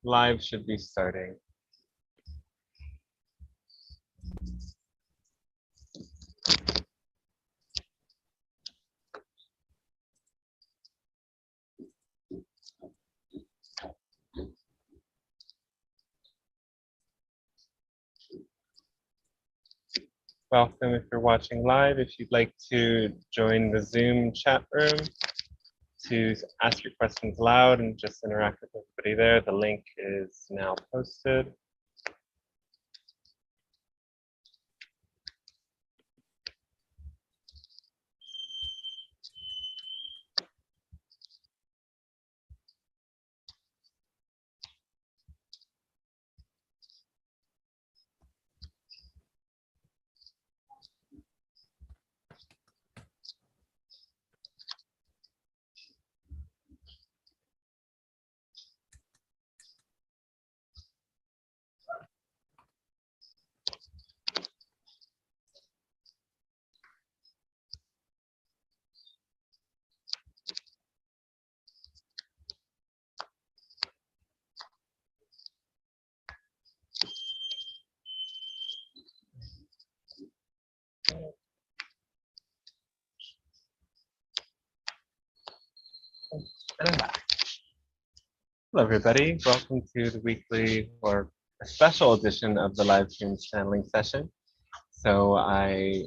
Live should be starting. Welcome if you're watching live. If you'd like to join the Zoom chat room to ask your questions loud and just interact with everybody there, the link is now posted. And I'm back. Hello, everybody. Welcome to the weekly or a special edition of the Livestream Channeling Session. So I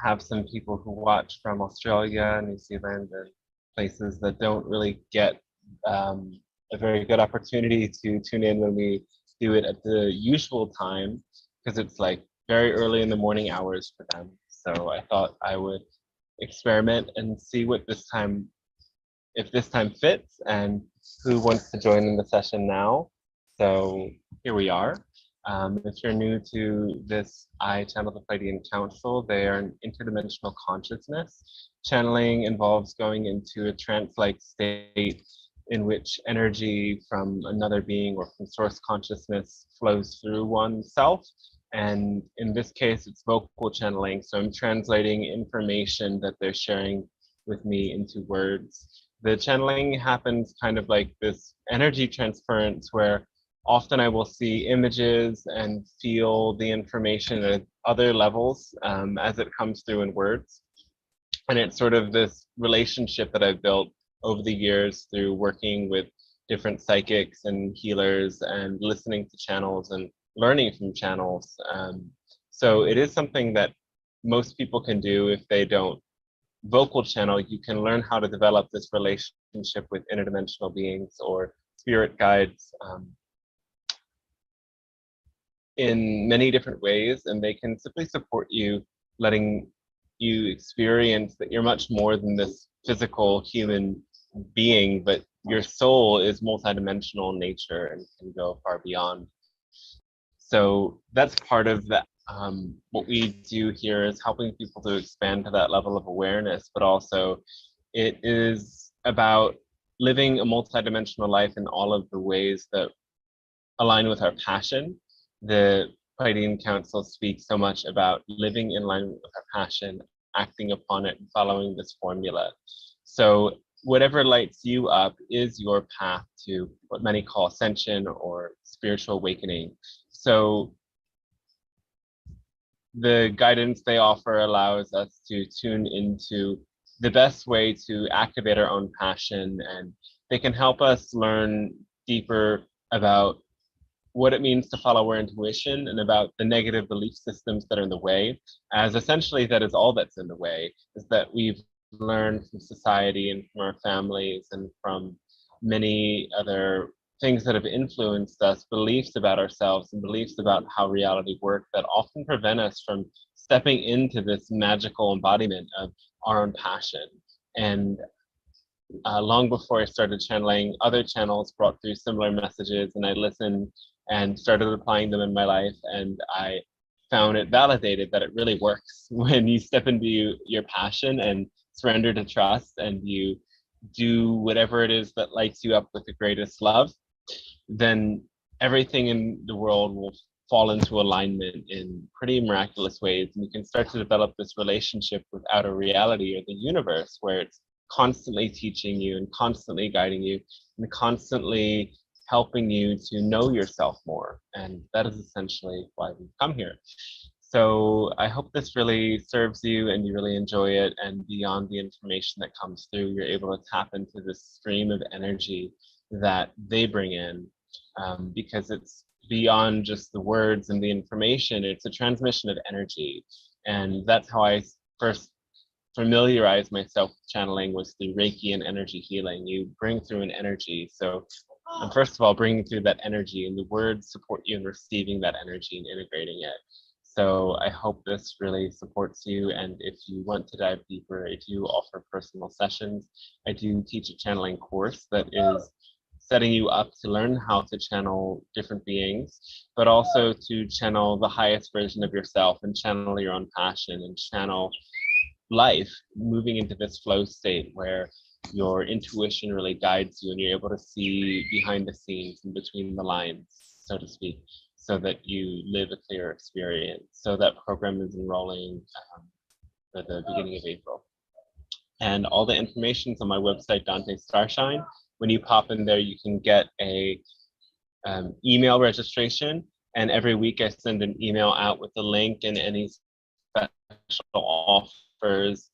have some people who watch from Australia, New Zealand, and places that don't really get a very good opportunity to tune in when we do it at the usual time, because it's like very early in the morning hours for them. So I thought I would experiment and see what this time, if this time fits, and who wants to join in the session now. So here we are. If you're new to this, I channel the Pleiadian Council. They are an interdimensional consciousness. Channeling involves going into a trance-like state in which energy from another being or from source consciousness flows through oneself. And in this case, it's vocal channeling. So I'm translating information that they're sharing with me into words. The channeling happens kind of like this energy transference where often I will see images and feel the information at other levels as it comes through in words. And it's sort of this relationship that I've built over the years through working with different psychics and healers and listening to channels and learning from channels. So it is something that most people can do if they don't vocal channel. You can learn how to develop this relationship with interdimensional beings or spirit guides in many different ways, and they can simply support you, letting you experience that you're much more than this physical human being, but your soul is multidimensional in nature and can go far beyond. So that's part of that. What we do here is helping people to expand to that level of awareness, but also it is about living a multidimensional life in all of the ways that align with our passion. The Pleiadian Council speaks so much about living in line with our passion, acting upon it, and following this formula. So whatever lights you up is your path to what many call ascension or spiritual awakening. So the guidance they offer allows us to tune into the best way to activate our own passion, and they can help us learn deeper about what it means to follow our intuition and about the negative belief systems that are in the way, as essentially that is all that's in the way, is that we've learned from society and from our families and from many other things that have influenced us, beliefs about ourselves and beliefs about how reality works that often prevent us from stepping into this magical embodiment of our own passion. And long before I started channeling, other channels brought through similar messages, and I listened and started applying them in my life, and I found it validated that it really works when you step into your passion and surrender to trust, and you do whatever it is that lights you up with the greatest love. Then everything in the world will fall into alignment in pretty miraculous ways, and you can start to develop this relationship with outer reality or the universe, where it's constantly teaching you and constantly guiding you and constantly helping you to know yourself more. And that is essentially why we've come here. So I hope this really serves you and you really enjoy it. And beyond the information that comes through, you're able to tap into this stream of energy that they bring in, because it's beyond just the words and the information. It's a transmission of energy. And that's how I first familiarize myself with channeling, was through Reiki and energy healing. You bring through an energy. So I'm first of all bringing through that energy, and the words support you in receiving that energy and integrating it. So I hope this really supports you. And if you want to dive deeper, I do offer personal sessions. I do teach a channeling course that is setting you up to learn how to channel different beings, but also to channel the highest version of yourself and channel your own passion and channel life, moving into this flow state where your intuition really guides you and you're able to see behind the scenes and between the lines, so to speak, so that you live a clear experience. So that program is enrolling at the beginning of April. And all the information's on my website, Dante Starshine. When you pop in there, you can get a email registration, and every week I send an email out with the link and any special offers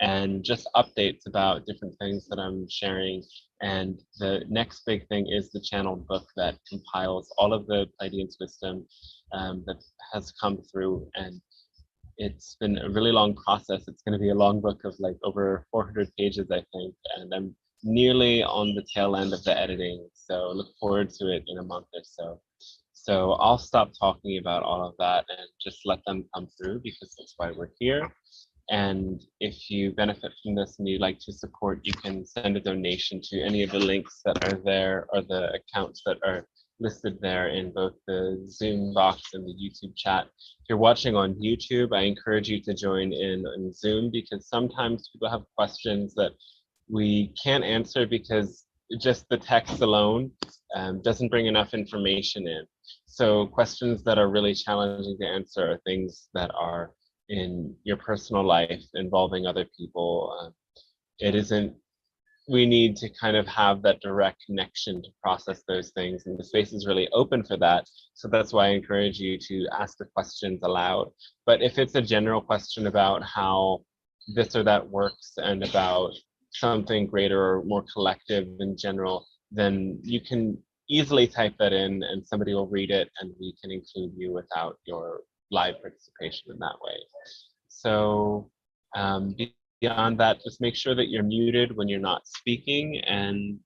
and just updates about different things that I'm sharing. And the next big thing is the channeled book that compiles all of the Pleiadian's wisdom that has come through. And it's been a really long process. It's going to be a long book of like over 400 pages, I think. And I'm nearly on the tail end of the editing. So look forward to it in a month or so. So I'll stop talking about all of that and just let them come through, because that's why we're here. And if you benefit from this and you'd like to support, you can send a donation to any of the links that are there, or the accounts that are listed there in both the Zoom box and the YouTube chat. If you're watching on YouTube, I encourage you to join in on Zoom, because sometimes people have questions that we can't answer because just the text alone doesn't bring enough information in. So questions that are really challenging to answer are things that are in your personal life involving other people. We need to kind of have that direct connection to process those things, and the space is really open for that. So that's why I encourage you to ask the questions aloud. But if it's a general question about how this or that works and about something greater or more collective in general, then you can easily type that in and somebody will read it, and we can include you without your live participation in that way. So beyond that, just make sure that you're muted when you're not speaking, and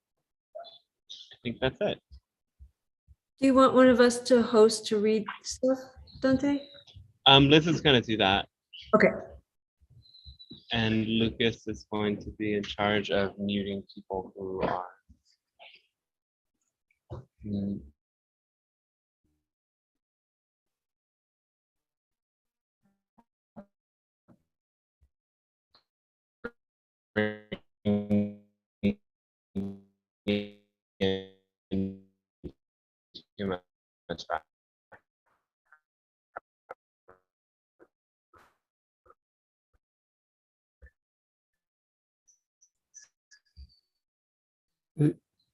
I think that's it. Do you want one of us to host to read stuff, Dante? Liz is going to do that. Okay. And Lucas is going to be in charge of muting people who are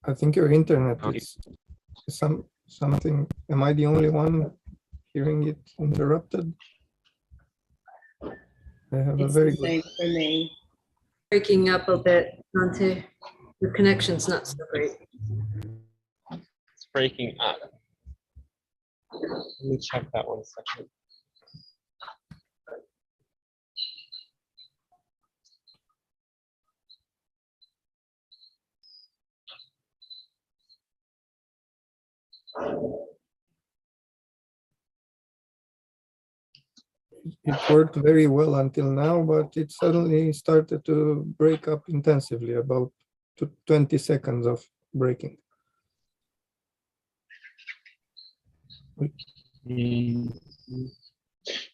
I think your internet is something. Am I the only one hearing it interrupted? I have It's a very the same for me. Breaking up a bit, Dante. The connection's not so great. It's breaking up. Let me check that 1 second. It worked very well until now, but it suddenly started to break up intensively, about 20 seconds of breaking.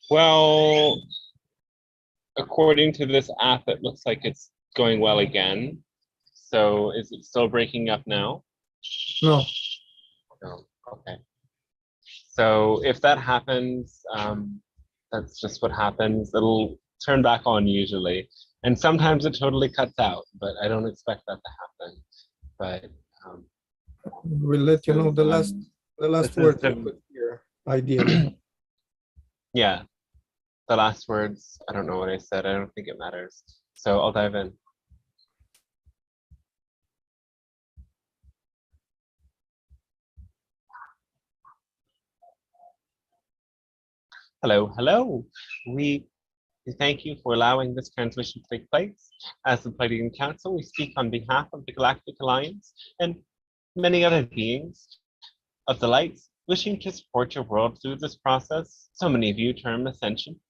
Well, according to this app, it looks like it's going well again. So is it still breaking up now? No. No. Okay. So if that happens, that's just what happens. It'll turn back on usually. And sometimes it totally cuts out, but I don't expect that to happen. But We'll let you know the last this is word the- we could hear, ideally. Yeah, the last words, I don't know what I said. I don't think it matters. So I'll dive in. Hello, hello. We thank you for allowing this transmission to take place. As the Pleiadian Council, we speak on behalf of the Galactic Alliance and many other beings of the lights wishing to support your world through this process. So many of you term ascension.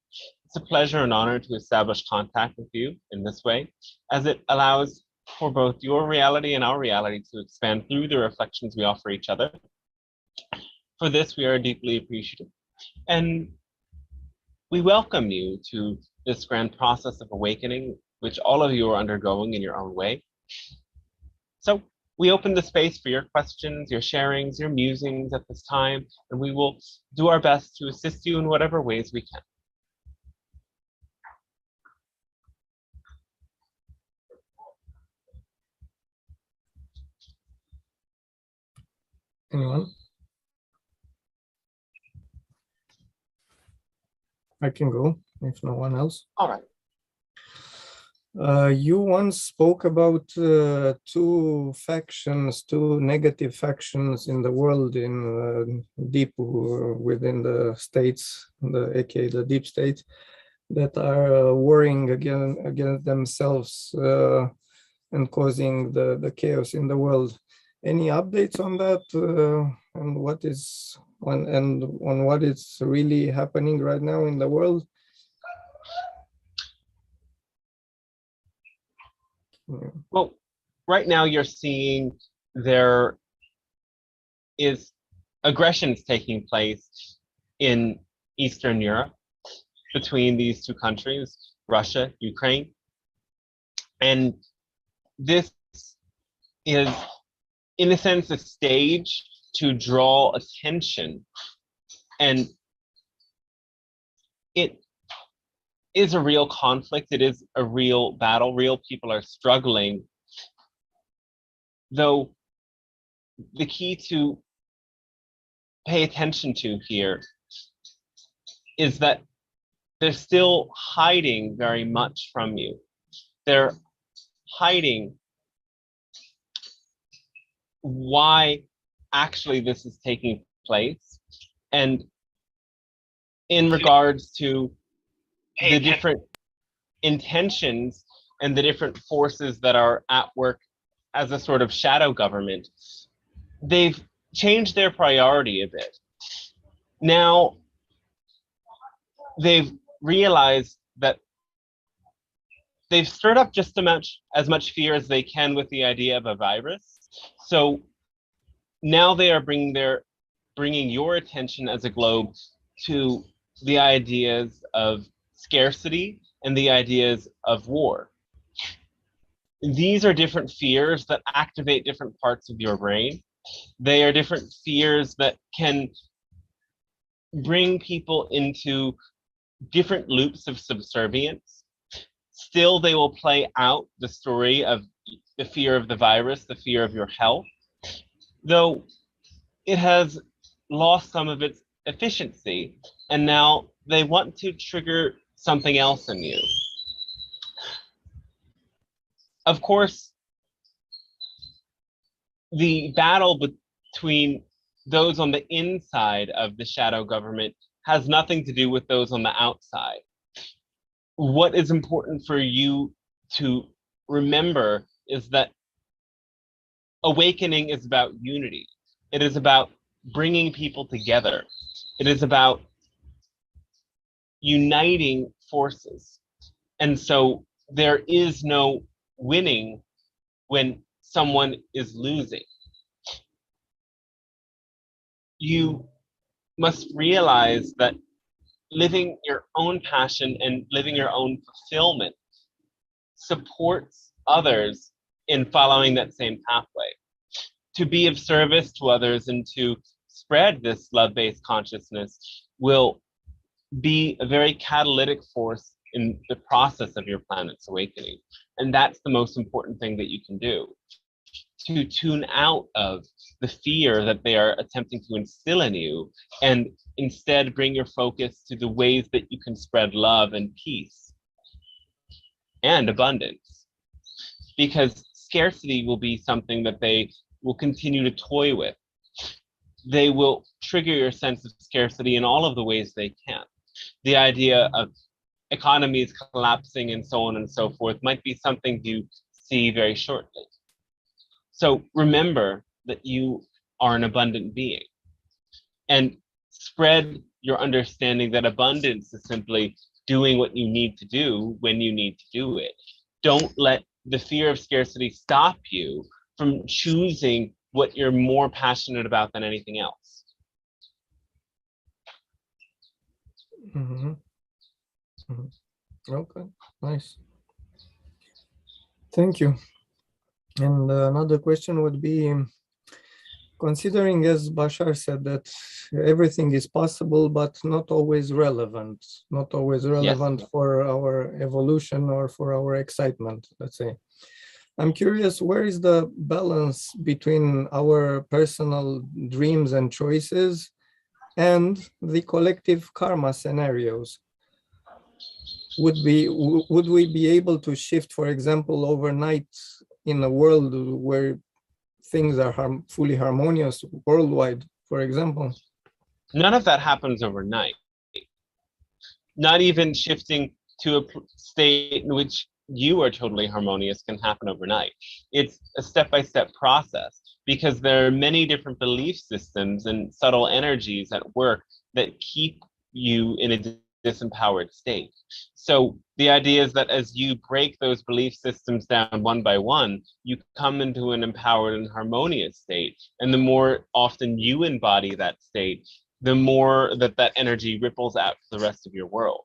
It's a pleasure and honor to establish contact with you in this way, as it allows for both your reality and our reality to expand through the reflections we offer each other. For this, we are deeply appreciative. And we welcome you to this grand process of awakening, which all of you are undergoing in your own way. So we open the space for your questions, your sharings, your musings at this time, and we will do our best to assist you in whatever ways we can. Anyone? I can go if no one else. All right. You once spoke about two negative factions in the world, in deep within the states, aka the deep state, that are warring against themselves and causing the chaos in the world. Any updates on that, and what is on what is really happening right now in the world? Well, right now you're seeing there is aggressions taking place in Eastern Europe between these two countries, Russia, Ukraine. And this is, in a sense, a stage to draw attention. And it is a real conflict. It is a real battle. Real people are struggling. Though the key to pay attention to here is that they're still hiding very much from you. They're hiding why actually this is taking place. And in regards to the different intentions and the different forces that are at work as a sort of shadow government, they've changed their priority a bit. Now, they've realized that they've stirred up just as much fear as they can with the idea of a virus. So now they are bringing your attention as a globe to the ideas of scarcity and the ideas of war. These are different fears that activate different parts of your brain. They are different fears that can bring people into different loops of subservience. Still, they will play out the story of the fear of the virus, the fear of your health, though it has lost some of its efficiency, and now they want to trigger something else in you. Of course, the battle between those on the inside of the shadow government has nothing to do with those on the outside. What is important for you to remember is that awakening is about unity. It is about bringing people together. It is about uniting forces. And so there is no winning when someone is losing. You must realize that living your own passion and living your own fulfillment supports others in following that same pathway. To be of service to others and to spread this love-based consciousness will be a very catalytic force in the process of your planet's awakening. And that's the most important thing that you can do. to tune out of the fear that they are attempting to instill in you, and instead bring your focus to the ways that you can spread love and peace and abundance. Because scarcity will be something that they will continue to toy with. They will trigger your sense of scarcity in all of the ways they can. The idea of economies collapsing and so on and so forth might be something you see very shortly. So remember that you are an abundant being, and spread your understanding that abundance is simply doing what you need to do when you need to do it. Don't let the fear of scarcity stop you from choosing what you're more passionate about than anything else. Mm-hmm. Mm-hmm. Okay, nice. Thank you. And another question would be, considering, as Bashar said, that everything is possible, but not always relevant, yes, for our evolution or for our excitement, let's say. I'm curious, where is the balance between our personal dreams and choices and the collective karma scenarios? Would we be able to shift, for example, overnight in a world where things are fully harmonious worldwide, for example? None of that happens overnight. Not even shifting to a state in which you are totally harmonious can happen overnight. It's a step-by-step process, because there are many different belief systems and subtle energies at work that keep you in a disempowered state. So the idea is that as you break those belief systems down one by one, you come into an empowered and harmonious state. And the more often you embody that state, the more that energy ripples out to the rest of your world.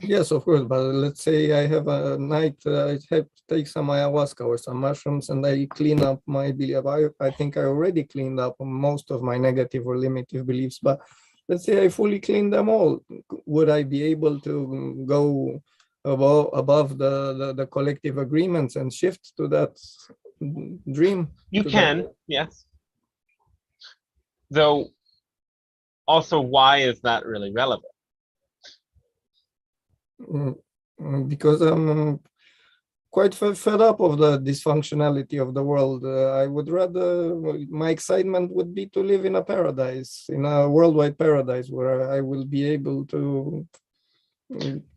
Yes, of course, but let's say I have a night, I have to take some ayahuasca or some mushrooms, and I clean up my belief. I think I already cleaned up most of my negative or limiting beliefs, but let's say I fully cleaned them all. Would I be able to go above the collective agreements and shift to that dream? You can, yes. Though, also, why is that really relevant? Because I'm quite fed up of the dysfunctionality of the world. I would rather, my excitement would be to live in a paradise, in a worldwide paradise, where I will be able to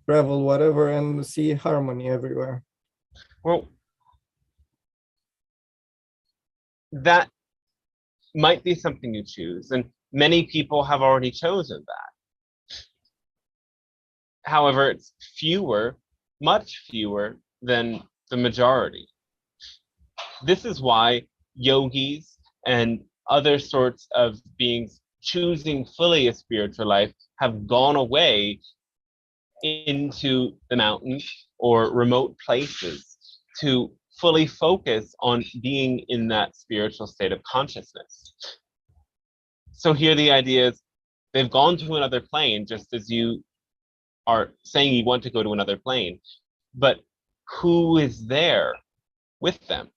travel whatever and see harmony everywhere. Well, that might be something you choose, and many people have already chosen that. However, it's fewer, much fewer than the majority. This is why yogis and other sorts of beings choosing fully a spiritual life have gone away into the mountains or remote places to fully focus on being in that spiritual state of consciousness. So here the idea is they've gone to another plane, just as you are saying you want to go to another plane, but who is there with them?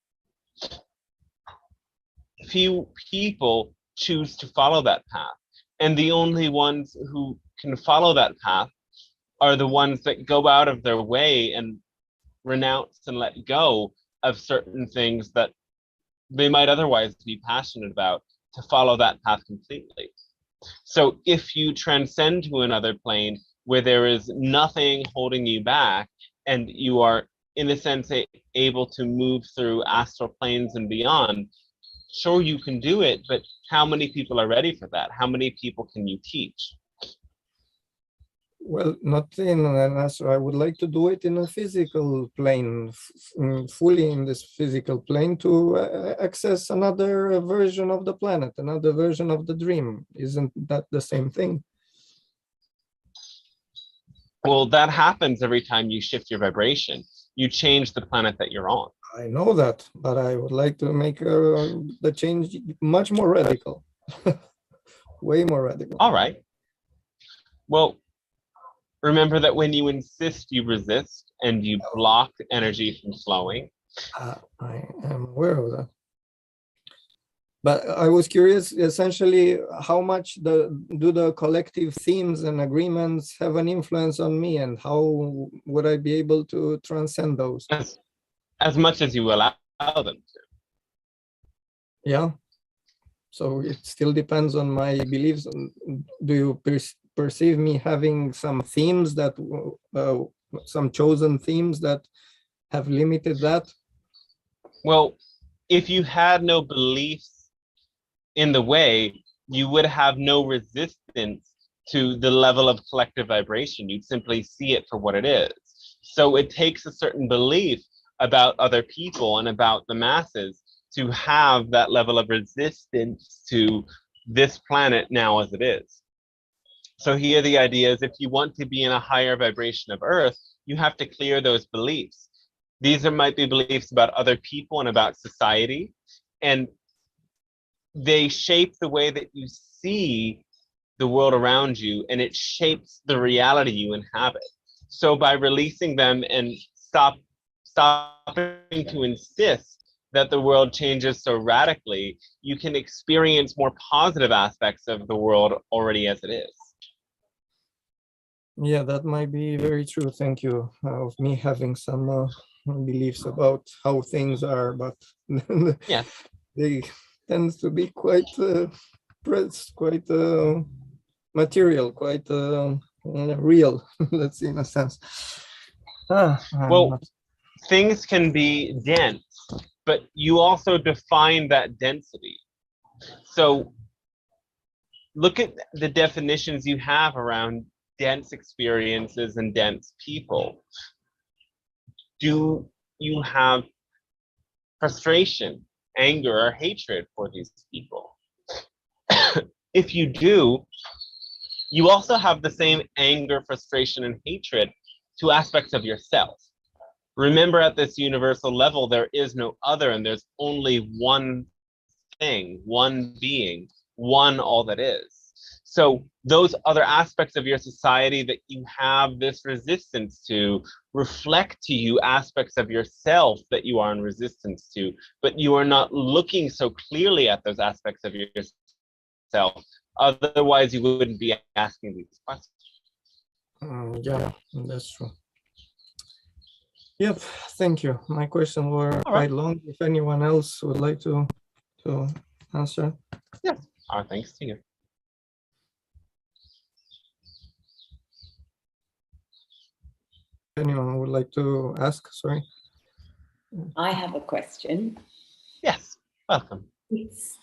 Few people choose to follow that path, and the only ones who can follow that path are the ones that go out of their way and renounce and let go of certain things that they might otherwise be passionate about, to follow that path completely. So if you transcend to another plane where there is nothing holding you back, and you are, in a sense, able to move through astral planes and beyond, sure, you can do it, but how many people are ready for that? How many people can you teach? Well, not in an astral. I would like to do it in a physical plane, fully in this physical plane, to access another version of the planet, another version of the dream. Isn't that the same thing? Well, that happens every time you shift your vibration. You change the planet that you're on. I know that, but I would like to make the change much more radical, way more radical. All right. Well, remember that when you insist, you resist, and you block energy from flowing. I am aware of that. But I was curious, essentially, how much do the collective themes and agreements have an influence on me, and how would I be able to transcend those? As much as you allow them to. Yeah. So it still depends on my beliefs. Do you perceive me having some themes that, some chosen themes that have limited that? Well, if you had no beliefs in the way, you would have no resistance to the level of collective vibration. You'd simply see it for what it is. So it takes a certain belief about other people and about the masses to have that level of resistance to this planet now as it is. So here the idea is, if you want to be in a higher vibration of Earth, you have to clear those beliefs. These might be beliefs about other people and about society, and they shape the way that you see the world around you, and it shapes the reality you inhabit. So by releasing them and stopping to insist that the world changes so radically, you can experience more positive aspects of the world already as it is. Yeah, that might be very true. Thank you. Of me having some beliefs about how things are, but Yeah, they tends to be quite quite material, quite real. Let's see, in a sense. well, things can be dense, but you also define that density. So look at the definitions you have around dense experiences and dense people. Do you have frustration, anger, or hatred for these people? If you do, you also have the same anger, frustration, and hatred to aspects of yourself. Remember, at this universal level, there is no other, and there's only one thing, one being, one all that is. So those other aspects of your society that you have this resistance to reflect to you aspects of yourself that you are in resistance to, but you are not looking so clearly at those aspects of yourself. Otherwise, you wouldn't be asking these questions. Yeah, that's true. Yep, thank you. My questions were quite long. If anyone else would like to answer. Yes, our thanks to you. Anyone would like to ask? Sorry. I have a question. Yes, welcome.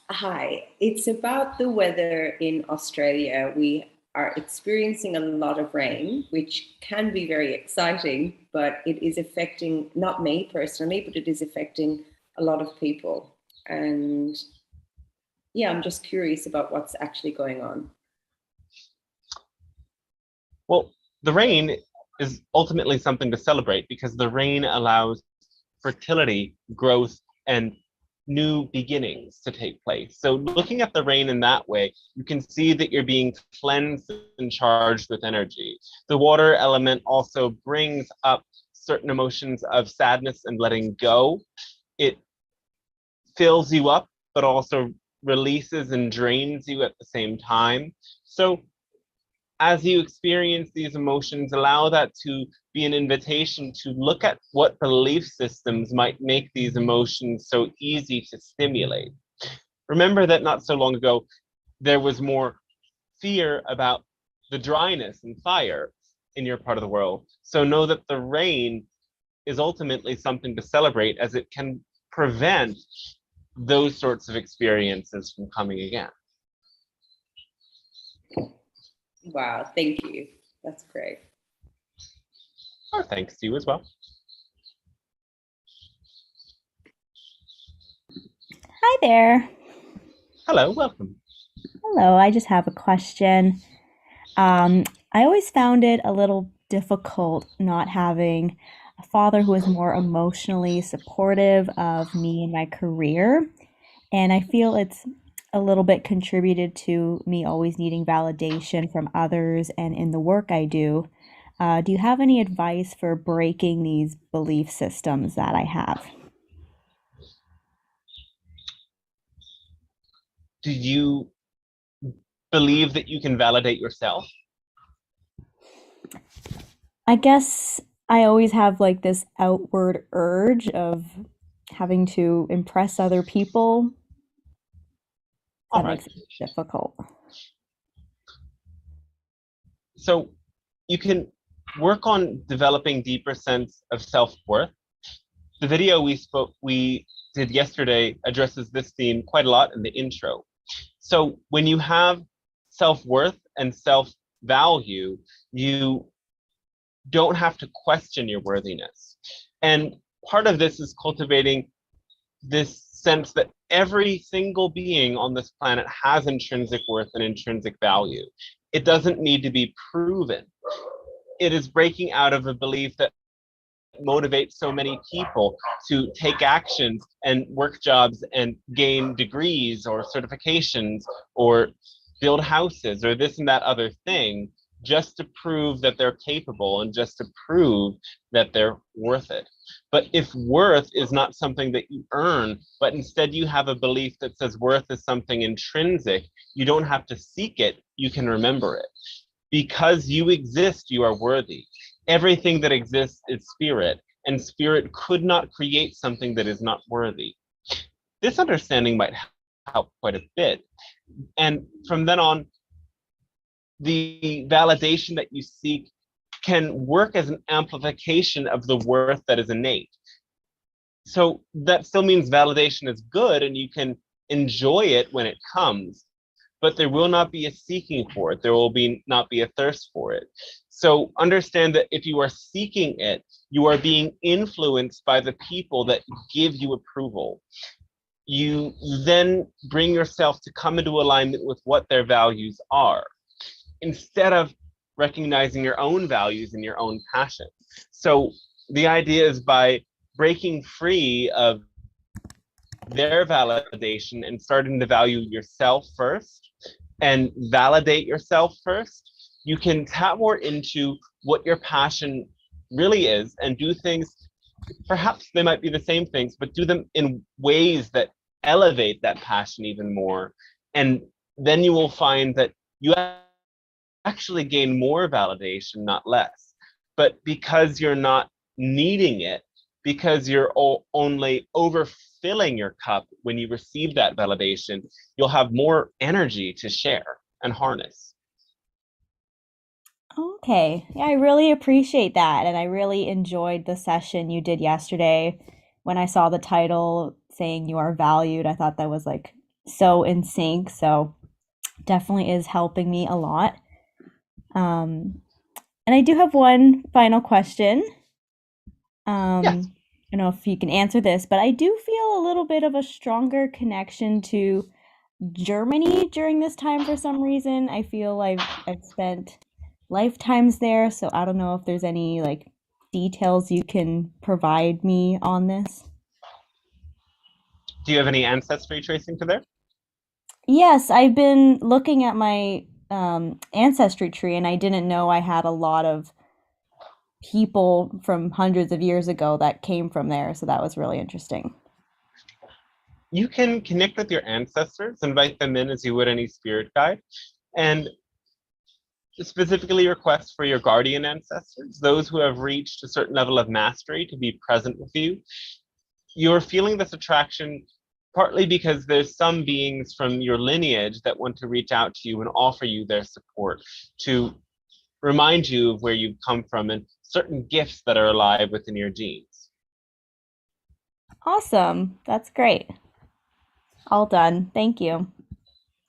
Hi, it's about the weather in Australia. We are experiencing a lot of rain, which can be very exciting, but it is affecting, not me personally, but it is affecting a lot of people. And yeah, I'm just curious about what's actually going on. Well, the rain is ultimately something to celebrate, because the rain allows fertility, growth, and new beginnings to take place. So looking at the rain in that way, you can see that you're being cleansed and charged with energy. The water element also brings up certain emotions of sadness and letting go. It fills you up, but also releases and drains you at the same time. So as you experience these emotions, allow that to be an invitation to look at what belief systems might make these emotions so easy to stimulate. Remember that not so long ago, there was more fear about the dryness and fire in your part of the world. So know that the rain is ultimately something to celebrate, as it can prevent those sorts of experiences from coming again. Wow, thank you. That's great. Oh, thanks to you as well. Hi there. Hello, welcome. Hello, I just have a question. I always found it a little difficult not having a father who was more emotionally supportive of me and my career. And I feel it's a little bit contributed to me always needing validation from others and in the work I do. Do you have any advice for breaking these belief systems that I have? do you believe that you can validate yourself? I guess I always have like this outward urge of having to impress other people. All That right. makes it difficult. So you can work on developing deeper sense of self-worth. The video we did yesterday addresses this theme quite a lot in the intro. So when you have self-worth and self-value, you don't have to question your worthiness. And part of this is cultivating this sense that every single being on this planet has intrinsic worth and intrinsic value. It doesn't need to be proven. It is breaking out of a belief that motivates so many people to take actions and work jobs and gain degrees or certifications or build houses or this and that other thing just to prove that they're capable and just to prove that they're worth it. But if worth is not something that you earn, but instead you have a belief that says worth is something intrinsic, you don't have to seek it, you can remember it. Because you exist, you are worthy. Everything that exists is spirit, and spirit could not create something that is not worthy. This understanding might help quite a bit. And from then on, the validation that you seek can work as an amplification of the worth that is innate. So that still means validation is good and you can enjoy it when it comes, but there will not be a seeking for it. There will not be a thirst for it. So understand that if you are seeking it, you are being influenced by the people that give you approval. You then bring yourself to come into alignment with what their values are, instead of recognizing your own values and your own passion. So the idea is by breaking free of their validation and starting to value yourself first and validate yourself first, you can tap more into what your passion really is and do things, perhaps they might be the same things, but do them in ways that elevate that passion even more. And then you will find that you actually gain more validation, not less. But because you're not needing it, because you're only overfilling your cup when you receive that validation, you'll have more energy to share and harness. Okay. Yeah, I really appreciate that. And I really enjoyed the session you did yesterday. When I saw the title saying you are valued, I thought that was like so in sync. So definitely is helping me a lot. And I do have one final question. Yes. I don't know if you can answer this, but I do feel a little bit of a stronger connection to Germany during this time for some reason. I feel like I've spent lifetimes there, so I don't know if there's any like details you can provide me on this. Do you have any ancestry tracing to there? Yes, I've been looking at my ancestry tree, and I didn't know I had a lot of people from hundreds of years ago that came from there, so that was really interesting. You can connect with your ancestors, invite them in as you would any spirit guide, and specifically request for your guardian ancestors, those who have reached a certain level of mastery, to be present with you. You're feeling this attraction partly because there's some beings from your lineage that want to reach out to you and offer you their support, to remind you of where you've come from and certain gifts that are alive within your genes. Awesome. That's great. All done. Thank you.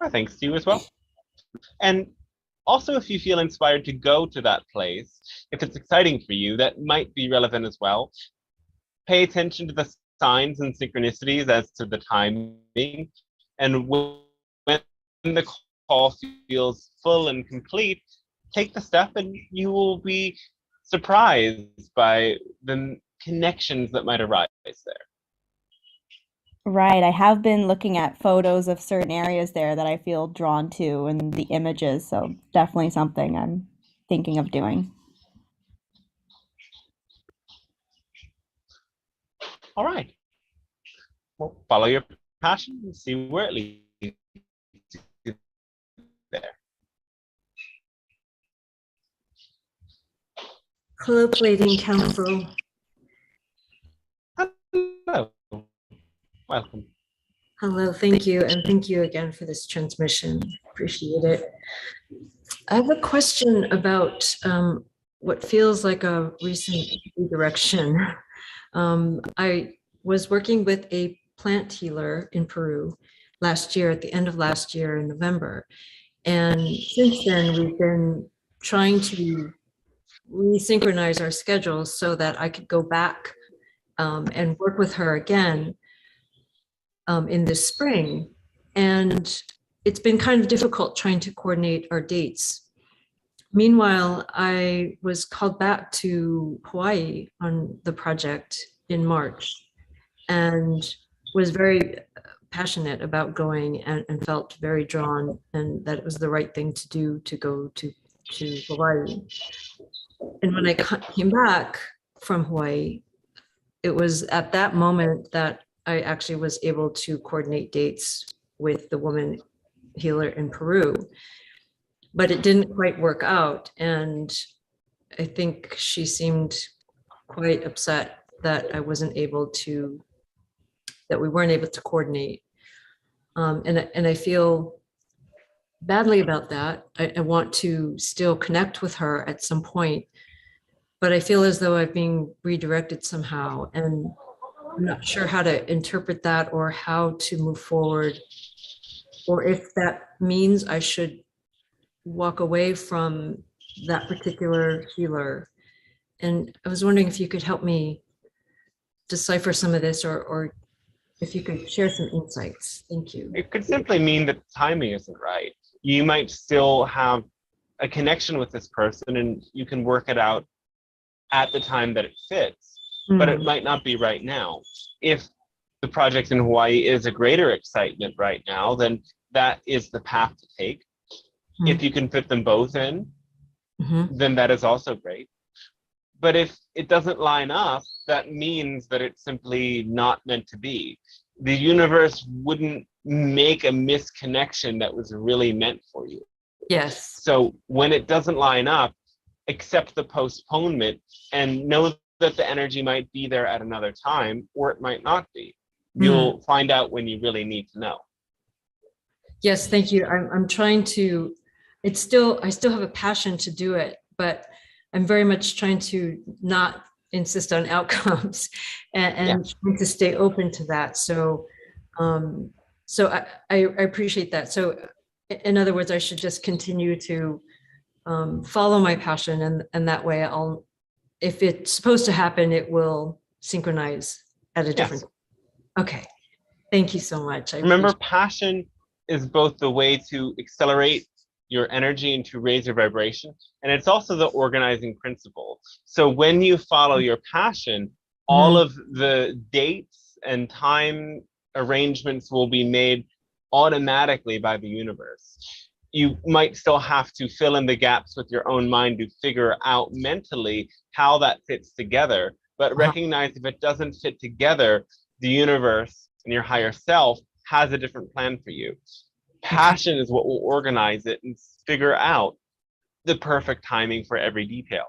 Well, thanks to you as well. And also, if you feel inspired to go to that place, if it's exciting for you, that might be relevant as well. Pay attention to the signs and synchronicities as to the timing. And when the call feels full and complete, take the step and you will be surprised by the connections that might arise there. Right. I have been looking at photos of certain areas there that I feel drawn to and the images, so definitely something I'm thinking of doing. All right. Well, follow your passion and see where it leads. Hello, Pleiadian Council. Hello. Welcome. Hello, thank you. And thank you again for this transmission. Appreciate it. I have a question about what feels like a recent redirection. I was working with a plant healer in Peru last year, at the end of last year in November. And since then, we've been trying to resynchronize our schedules so that I could go back and work with her again in the spring. And it's been kind of difficult trying to coordinate our dates. Meanwhile, I was called back to Hawaii on the project in March and was very passionate about going and felt very drawn, and that it was the right thing to do to go to Hawaii. And when I came back from Hawaii, it was at that moment that I actually was able to coordinate dates with the woman healer in Peru, but it didn't quite work out. And I think she seemed quite upset that I wasn't able to, that we weren't able to coordinate. And I feel badly about that. I want to still connect with her at some point, but I feel as though I'm being redirected somehow, and I'm not sure how to interpret that or how to move forward, or if that means I should walk away from that particular healer. And I was wondering if you could help me decipher some of this, or if you could share some insights. Thank you. It could simply mean that the timing isn't right. You might still have a connection with this person and you can work it out at the time that it fits, but it might not be right now. If the project in Hawaii is a greater excitement right now, then that is the path to take. If you can fit them both in, then that is also great. But if it doesn't line up, that means that it's simply not meant to be. The universe wouldn't make a misconnection that was really meant for you. Yes. So when it doesn't line up, accept the postponement and know that the energy might be there at another time, or it might not be. You'll find out when you really need to know. Yes, thank you. I'm trying to, I still have a passion to do it, but I'm very much trying to not insist on outcomes and trying to stay open to that. So, I appreciate that. So in other words, I should just continue to follow my passion, and that way I'll, if it's supposed to happen, it will synchronize at a different. Okay. Thank you so much. Remember, passion is both the way to accelerate your energy and to raise your vibration, and it's also the organizing principle. So when you follow your passion, all of the dates and time arrangements will be made automatically by the universe. You might still have to fill in the gaps with your own mind to figure out mentally how that fits together, but recognize if it doesn't fit together, the universe and your higher self has a different plan for you. Passion is what will organize it and figure out the perfect timing for every detail.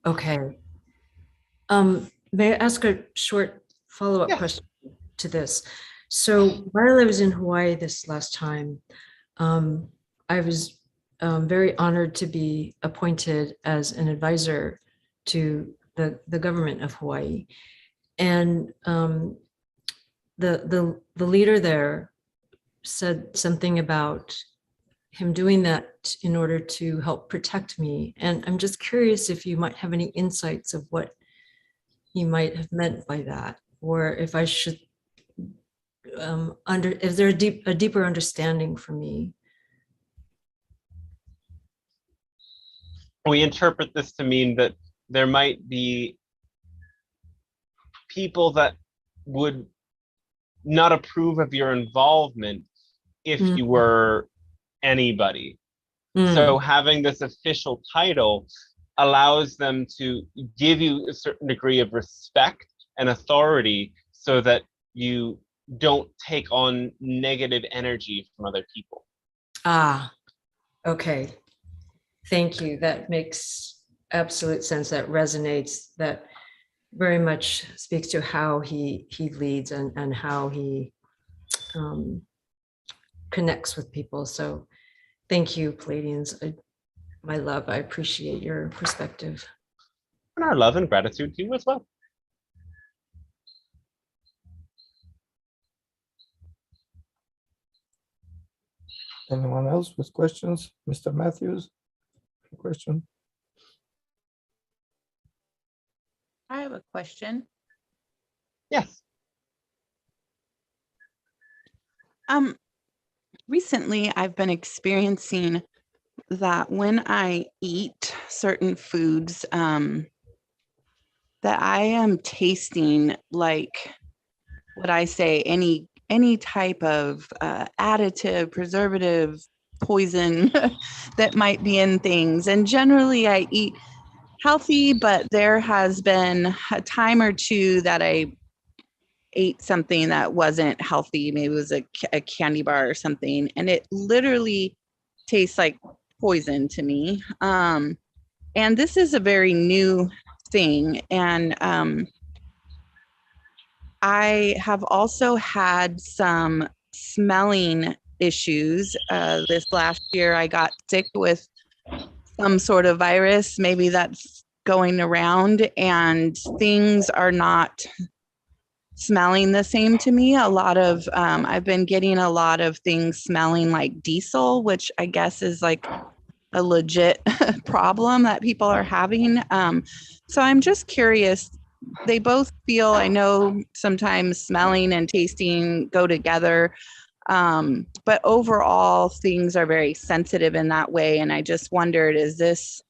Okay. May I ask a short follow-up question to this? So while I was in Hawaii this last time, I was very honored to be appointed as an advisor to the government of Hawaii. And the leader there said something about him doing that in order to help protect me. And I'm just curious if you might have any insights of what he might have meant by that, or if I should, is there a deeper understanding for me? We interpret this to mean that there might be people that would not approve of your involvement if you were anybody. So having this official title allows them to give you a certain degree of respect and authority so that you don't take on negative energy from other people. Okay. Thank you. That makes absolute sense that resonates, that very much speaks to how he leads and how he connects with people. So thank you, Pleiadians. My love, I appreciate your perspective. And our love and gratitude to you as well. Anyone else with questions? Mr. Matthews, question? I have a question. Yes. Recently I've been experiencing that when I eat certain foods, that I am tasting like what I say, any type of additive, preservative, poison that might be in things. And generally I eat healthy, but there has been a time or two that I ate something that wasn't healthy. Maybe it was a candy bar or something, and it literally tastes like poison to me. And this is a very new thing. And I have also had some smelling issues. This last year, I got sick with some sort of virus, maybe that's going around, and things are not smelling the same to me. A lot of I've been getting a lot of things smelling like diesel, which I guess is like a legit problem that people are having. So I'm just curious. They both feel, I know sometimes smelling and tasting go together, but overall things are very sensitive in that way. And I just wondered, is this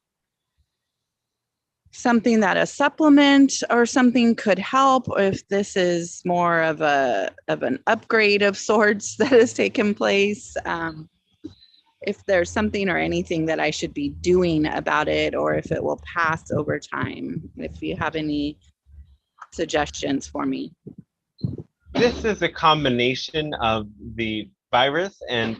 something that a supplement or something could help, or if this is more of an upgrade of sorts that has taken place? If there's something or anything that I should be doing about it, or if it will pass over time, if you have any suggestions for me. This is a combination of the virus and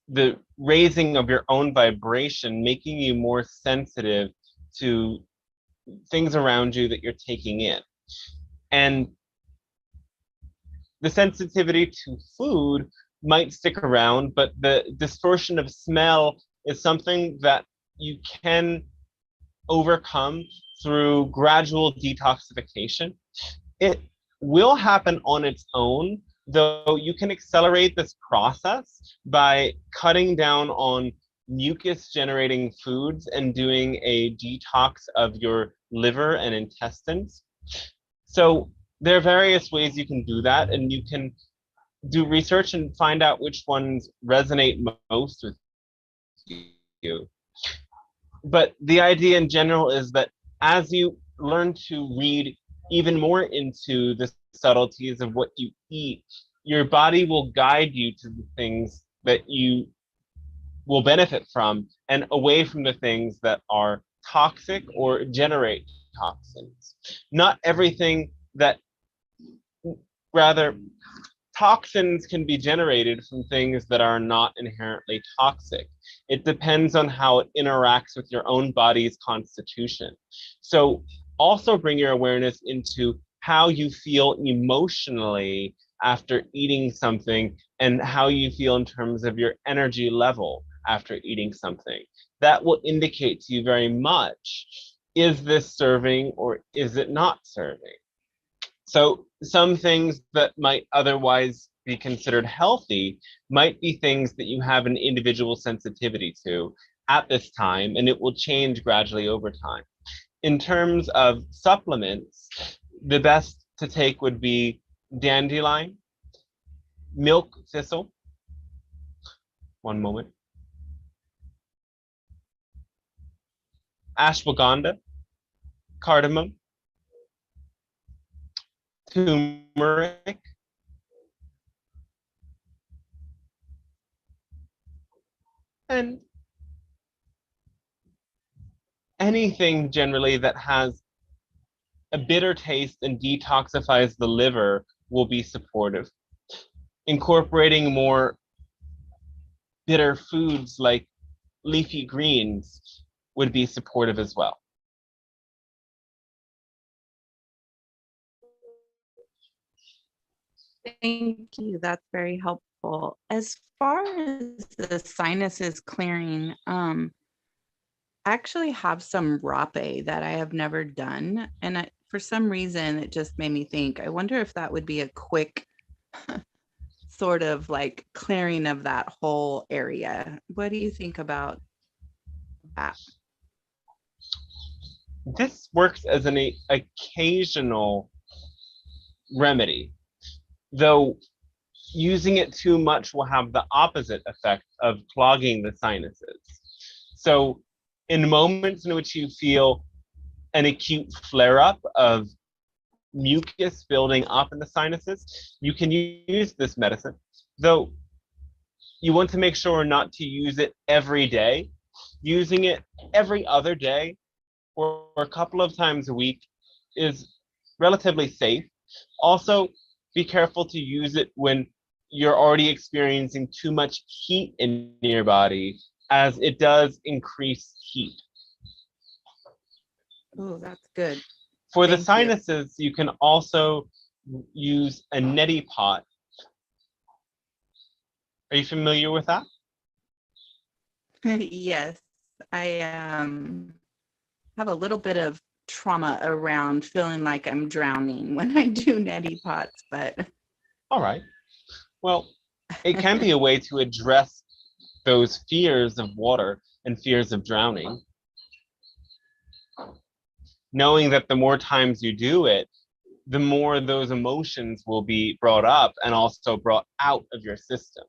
the raising of your own vibration, making you more sensitive to things around you that you're taking in. And the sensitivity to food might stick around, but the distortion of smell is something that you can overcome through gradual detoxification. It will happen on its own, though you can accelerate this process by cutting down on mucus generating foods and doing a detox of your liver and intestines. So there are various ways you can do that, and you can do research and find out which ones resonate most with you. But the idea in general is that as you learn to read even more into the subtleties of what you eat, your body will guide you to the things that you will benefit from and away from the things that are toxic or generate toxins. Not everything that, rather, toxins can be generated from things that are not inherently toxic. It depends on how it interacts with your own body's constitution. So also bring your awareness into how you feel emotionally after eating something and how you feel in terms of your energy level after eating something. That will indicate to you very much, is this serving or is it not serving? So some things that might otherwise be considered healthy might be things that you have an individual sensitivity to at this time, and it will change gradually over time. In terms of supplements, the best to take would be dandelion, milk thistle, one moment, ashwagandha, cardamom, turmeric, and anything generally that has a bitter taste and detoxifies the liver will be supportive. Incorporating more bitter foods like leafy greens would be supportive as well. Thank you. That's very helpful. As far as the sinuses clearing, I actually have some rape that I have never done. And for some reason, it just made me think, I wonder if that would be a quick sort of like clearing of that whole area. What do you think about that? This works as an occasional remedy, though using it too much will have the opposite effect of clogging the sinuses. So in moments in which you feel an acute flare-up of mucus building up in the sinuses, you can use this medicine, though you want to make sure not to use it every day. Using it every other day or a couple of times a week is relatively safe. Also, be careful to use it when you're already experiencing too much heat in your body, as it does increase heat. Oh, that's good. For the Thank you. sinuses, you can also use a neti pot. Are you familiar with that? Yes, I have a little bit of trauma around feeling like I'm drowning when I do neti pots, but All right. Well, it can be a way to address those fears of water and fears of drowning. Knowing that the more times you do it, the more those emotions will be brought up and also brought out of your system.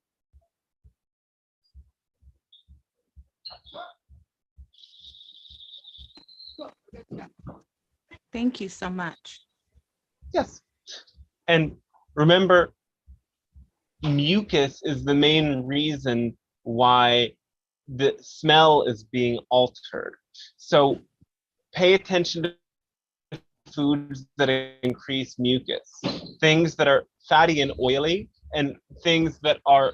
thank you so much. Yes. And remember, mucus is the main reason why the smell is being altered. So pay attention to foods that increase mucus, things that are fatty and oily, and things that are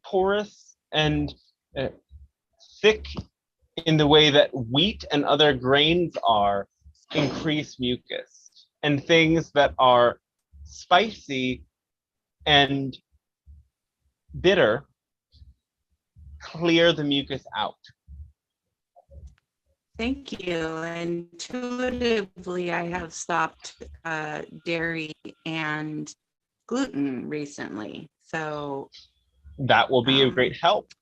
porous and thick in the way that wheat and other grains are increase mucus, and things that are spicy and bitter clear the mucus out. Thank you. Intuitively, I have stopped dairy and gluten recently. So That will be a great help.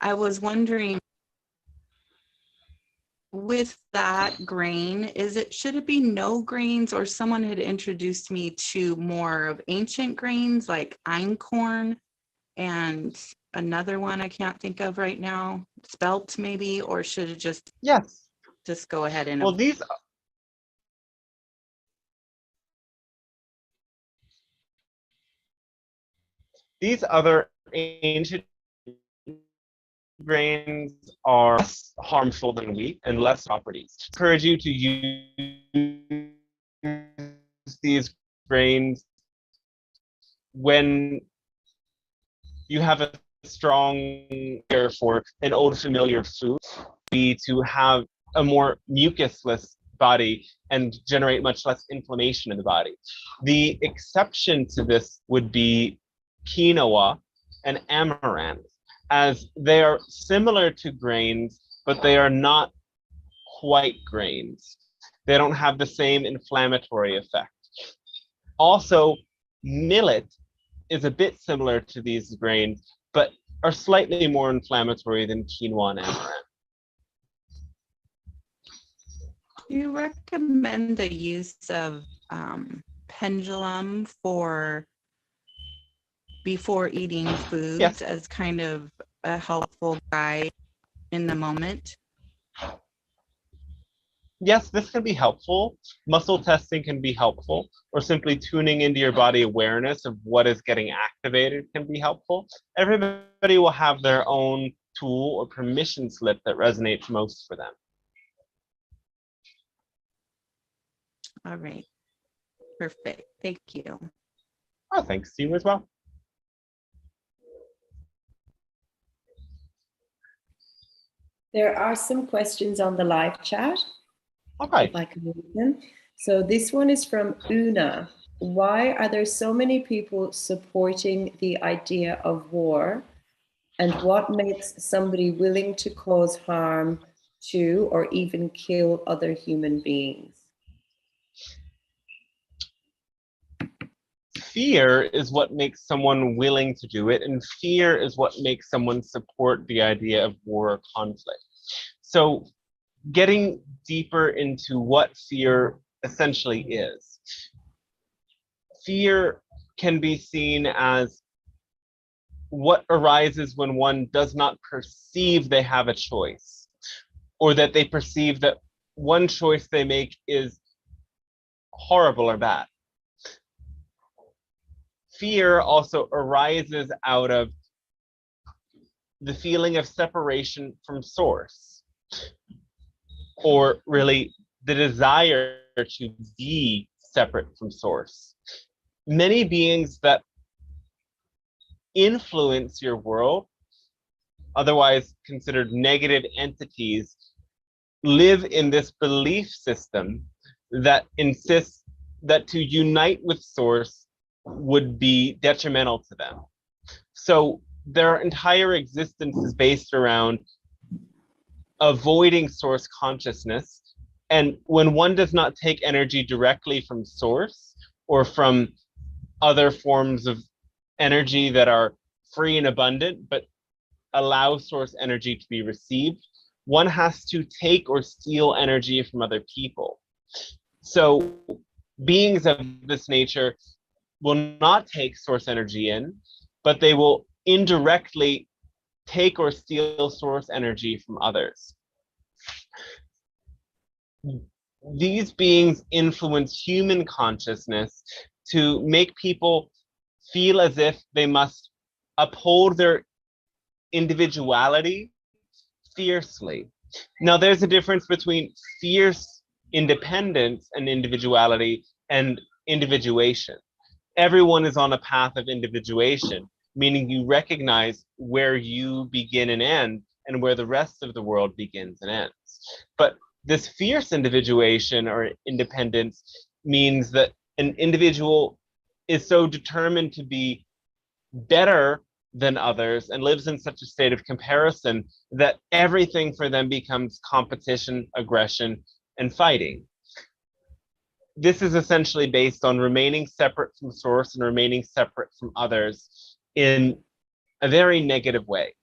I was wondering, with that grain, should it be no grains, or someone had introduced me to more of ancient grains like einkorn and another one I can't think of right now, spelt maybe, or should it just go ahead and Well, these other ancient grains are less harmful than wheat and less properties. I encourage you to use these grains when you have a strong ear for an old familiar food, be to have a more mucusless body and generate much less inflammation in the body. The exception to this would be quinoa and amaranth, as they are similar to grains, but they are not quite grains. They don't have the same inflammatory effect. Also, millet is a bit similar to these grains, but are slightly more inflammatory than quinoa and amaranth. Do you recommend the use of pendulum for before eating foods as kind of a helpful guide in the moment? Yes, this can be helpful. Muscle testing can be helpful, or simply tuning into your body awareness of what is getting activated can be helpful. Everybody will have their own tool or permission slip that resonates most for them. All right. Perfect. Thank you. Oh, thanks to you as well. There are some questions on the live chat. Okay. If I can read them. So this one is from Una. Why are there so many people supporting the idea of war? And what makes somebody willing to cause harm to or even kill other human beings? Fear is what makes someone willing to do it, and fear is what makes someone support the idea of war or conflict. So getting deeper into what fear essentially is. Fear can be seen as what arises when one does not perceive they have a choice, or that they perceive that one choice they make is horrible or bad. Fear also arises out of the feeling of separation from source, or really the desire to be separate from source. Many beings that influence your world, otherwise considered negative entities, live in this belief system that insists that to unite with source would be detrimental to them. So their entire existence is based around avoiding source consciousness. And when one does not take energy directly from source or from other forms of energy that are free and abundant, but allow source energy to be received, one has to take or steal energy from other people. So beings of this nature will not take source energy in, but they will indirectly take or steal source energy from others. These beings influence human consciousness to make people feel as if they must uphold their individuality fiercely. Now, there's a difference between fierce independence and individuality and individuation. Everyone is on a path of individuation, meaning you recognize where you begin and end and where the rest of the world begins and ends. But this fierce individuation or independence means that an individual is so determined to be better than others and lives in such a state of comparison that everything for them becomes competition, aggression, and fighting. This is essentially based on remaining separate from source and remaining separate from others in a very negative way.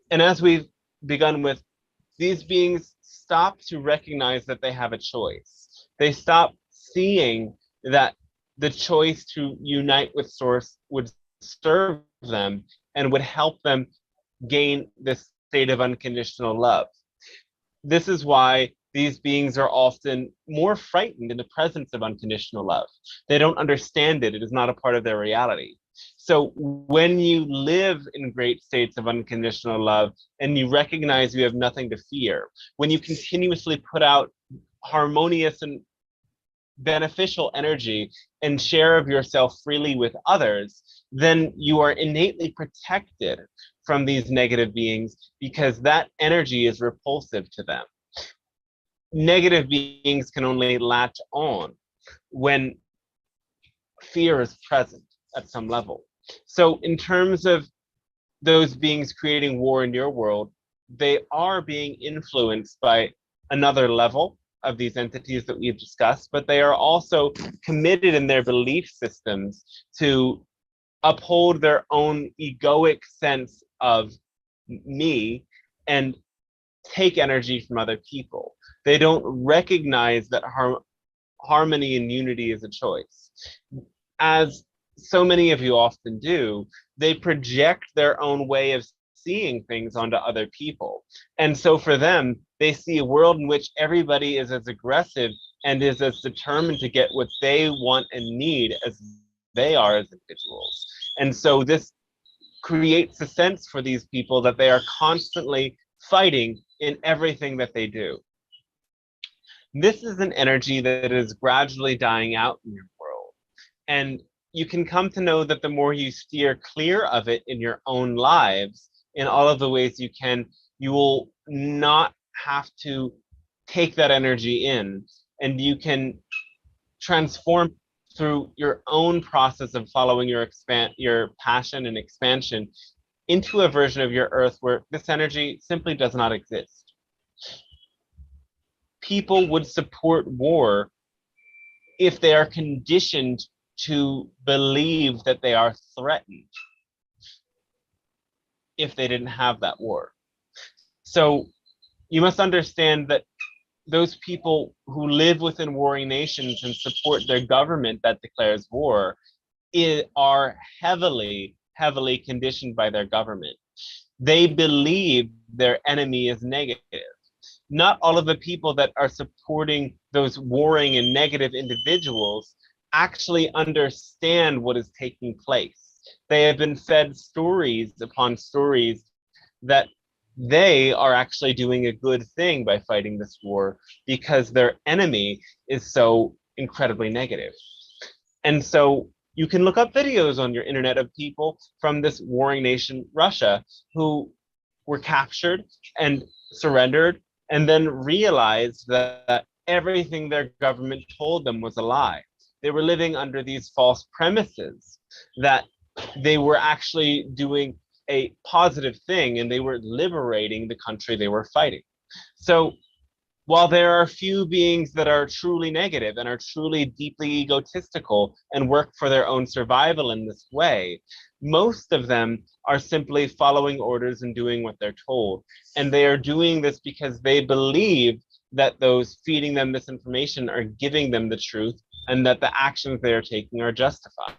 And as we've begun with, these beings stop to recognize that they have a choice. They stop seeing that the choice to unite with source would serve them and would help them gain this state of unconditional love. This is why these beings are often more frightened in the presence of unconditional love. They don't understand it. It is not a part of their reality. So when you live in great states of unconditional love and you recognize you have nothing to fear, when you continuously put out harmonious and beneficial energy and share of yourself freely with others, then you are innately protected from these negative beings because that energy is repulsive to them. Negative beings can only latch on when fear is present at some level. So in terms of those beings creating war in your world, they are being influenced by another level of these entities that we've discussed, but they are also committed in their belief systems to uphold their own egoic sense of me and take energy from other people. They don't recognize that harmony and unity is a choice. As so many of you often do, they project their own way of seeing things onto other people. And so for them, they see a world in which everybody is as aggressive and is as determined to get what they want and need as they are as individuals. And so this creates a sense for these people that they are constantly fighting in everything that they do. This is an energy that is gradually dying out in your world. And you can come to know that the more you steer clear of it in your own lives, in all of the ways you can, you will not have to take that energy in, and you can transform through your own process of following your passion and expansion into a version of your earth where this energy simply does not exist. People would support war if they are conditioned to believe that they are threatened if they didn't have that war. So you must understand that those people who live within warring nations and support their government that declares war are heavily conditioned by their government. They believe their enemy is negative. Not all of the people that are supporting those warring and negative individuals actually understand what is taking place. They have been fed stories upon stories that they are actually doing a good thing by fighting this war because their enemy is so incredibly negative. And so you can look up videos on your internet of people from this warring nation, Russia, who were captured and surrendered and then realized that everything their government told them was a lie. They were living under these false premises that they were actually doing a positive thing and they were liberating the country they were fighting. So while there are few beings that are truly negative and are truly deeply egotistical and work for their own survival in this way, most of them are simply following orders and doing what they're told. And they are doing this because they believe that those feeding them this information are giving them the truth and that the actions they are taking are justified.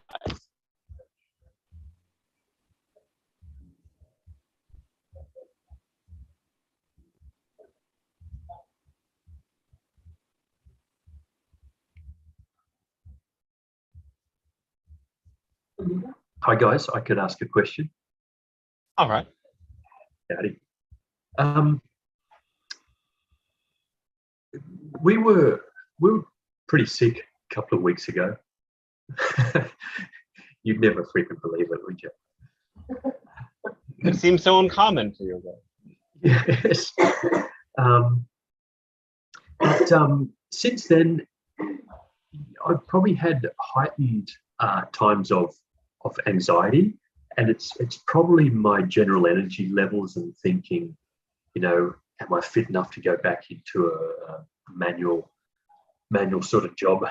Hi guys, I could ask a question. All right. Howdy. We were pretty sick a couple of weeks ago. You'd never freaking believe it, would you? It seems so uncommon for you, though. Yes. Since then, I've probably had heightened times of anxiety, and it's probably my general energy levels and thinking, you know, am I fit enough to go back into a manual sort of job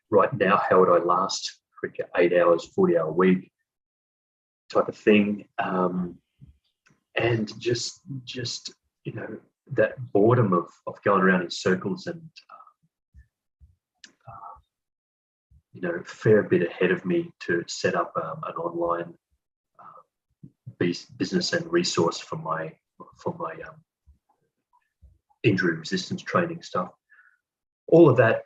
right now? How would I last? 8 hours, 40-hour week type of thing, and just you know, that boredom of going around in circles and you know, a fair bit ahead of me to set up an online business and resource for my injury resistance training stuff. All of that,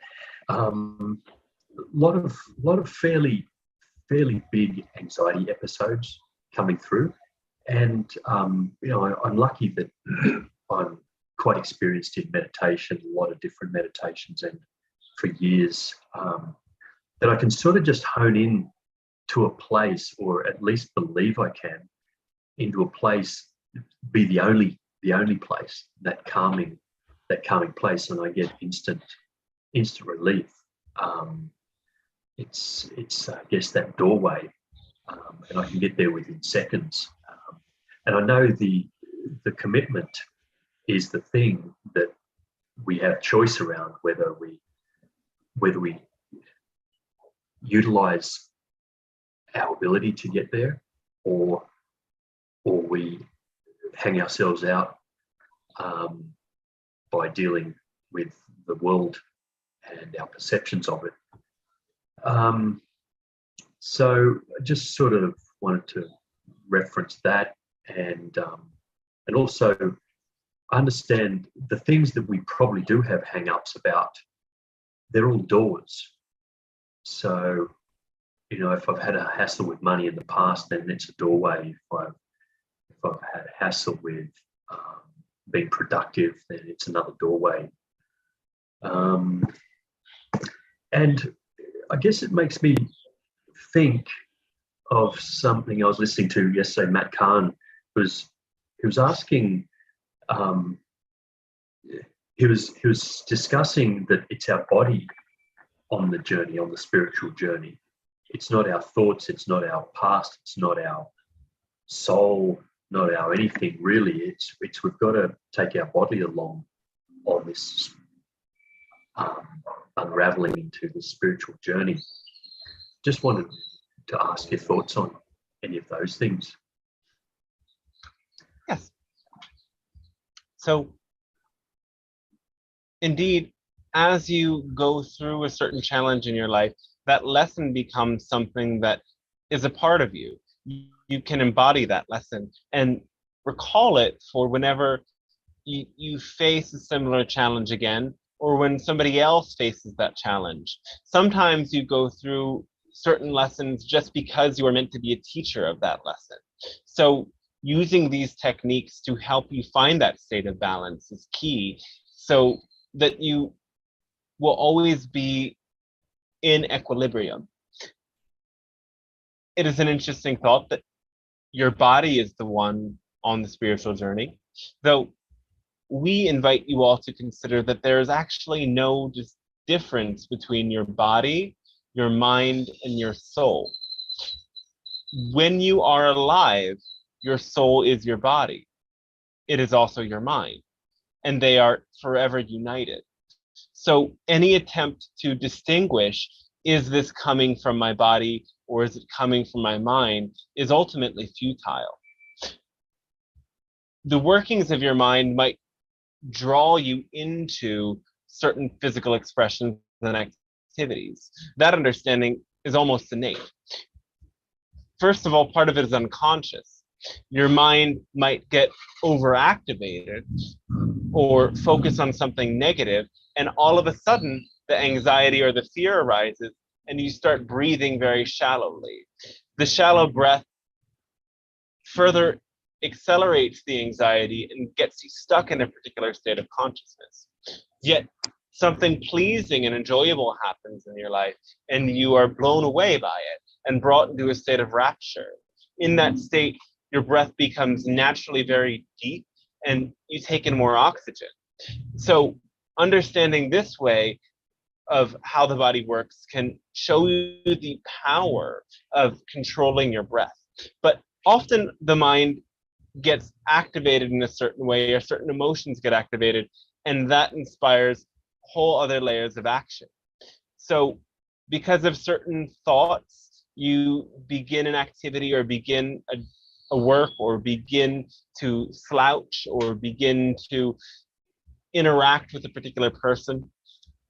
lot of fairly big anxiety episodes coming through, and you know, I'm lucky that I'm quite experienced in meditation, a lot of different meditations, and for years. That I can sort of just hone in to a place, or at least believe I can, into a place, be the only place, that calming place, and I get instant relief. It's I guess that doorway, and I can get there within seconds. And I know the commitment is the thing that we have choice around, whether we utilize our ability to get there, or we hang ourselves out by dealing with the world and our perceptions of it. So I just sort of wanted to reference that, and also understand the things that we probably do have hang-ups about. They're all doors. So, you know, if I've had a hassle with money in the past, then it's a doorway. If I've had a hassle with being productive, then it's another doorway. And I guess it makes me think of something I was listening to yesterday. Matt Kahn was asking he was discussing that it's our body on the journey, on the spiritual journey. It's not our thoughts, it's not our past, it's not our soul, not our anything really. It's we've got to take our body along on this unraveling into the spiritual journey. Just wanted to ask your thoughts on any of those things. Yes. So, indeed, as you go through a certain challenge in your life, that lesson becomes something that is a part of you. You can embody that lesson and recall it for whenever you face a similar challenge again, or when somebody else faces that challenge. Sometimes you go through certain lessons just because you are meant to be a teacher of that lesson. So using these techniques to help you find that state of balance is key, so that you will always be in equilibrium. It is an interesting thought that your body is the one on the spiritual journey, though we invite you all to consider that there is actually no difference between your body, your mind, and your soul. When you are alive, your soul is your body. It is also your mind, and they are forever united. So any attempt to distinguish, is this coming from my body or is it coming from my mind, is ultimately futile. The workings of your mind might draw you into certain physical expressions and activities. That understanding is almost innate. First of all, part of it is unconscious. Your mind might get overactivated or focus on something negative, and all of a sudden the anxiety or the fear arises and you start breathing very shallowly. The shallow breath further accelerates the anxiety and gets you stuck in a particular state of consciousness. Yet something pleasing and enjoyable happens in your life and you are blown away by it and brought into a state of rapture. In that state, your breath becomes naturally very deep and you take in more oxygen. So understanding this way of how the body works can show you the power of controlling your breath. But often the mind gets activated in a certain way, or certain emotions get activated, and that inspires whole other layers of action. So because of certain thoughts, you begin an activity or begin a work or begin to slouch or begin to interact with a particular person.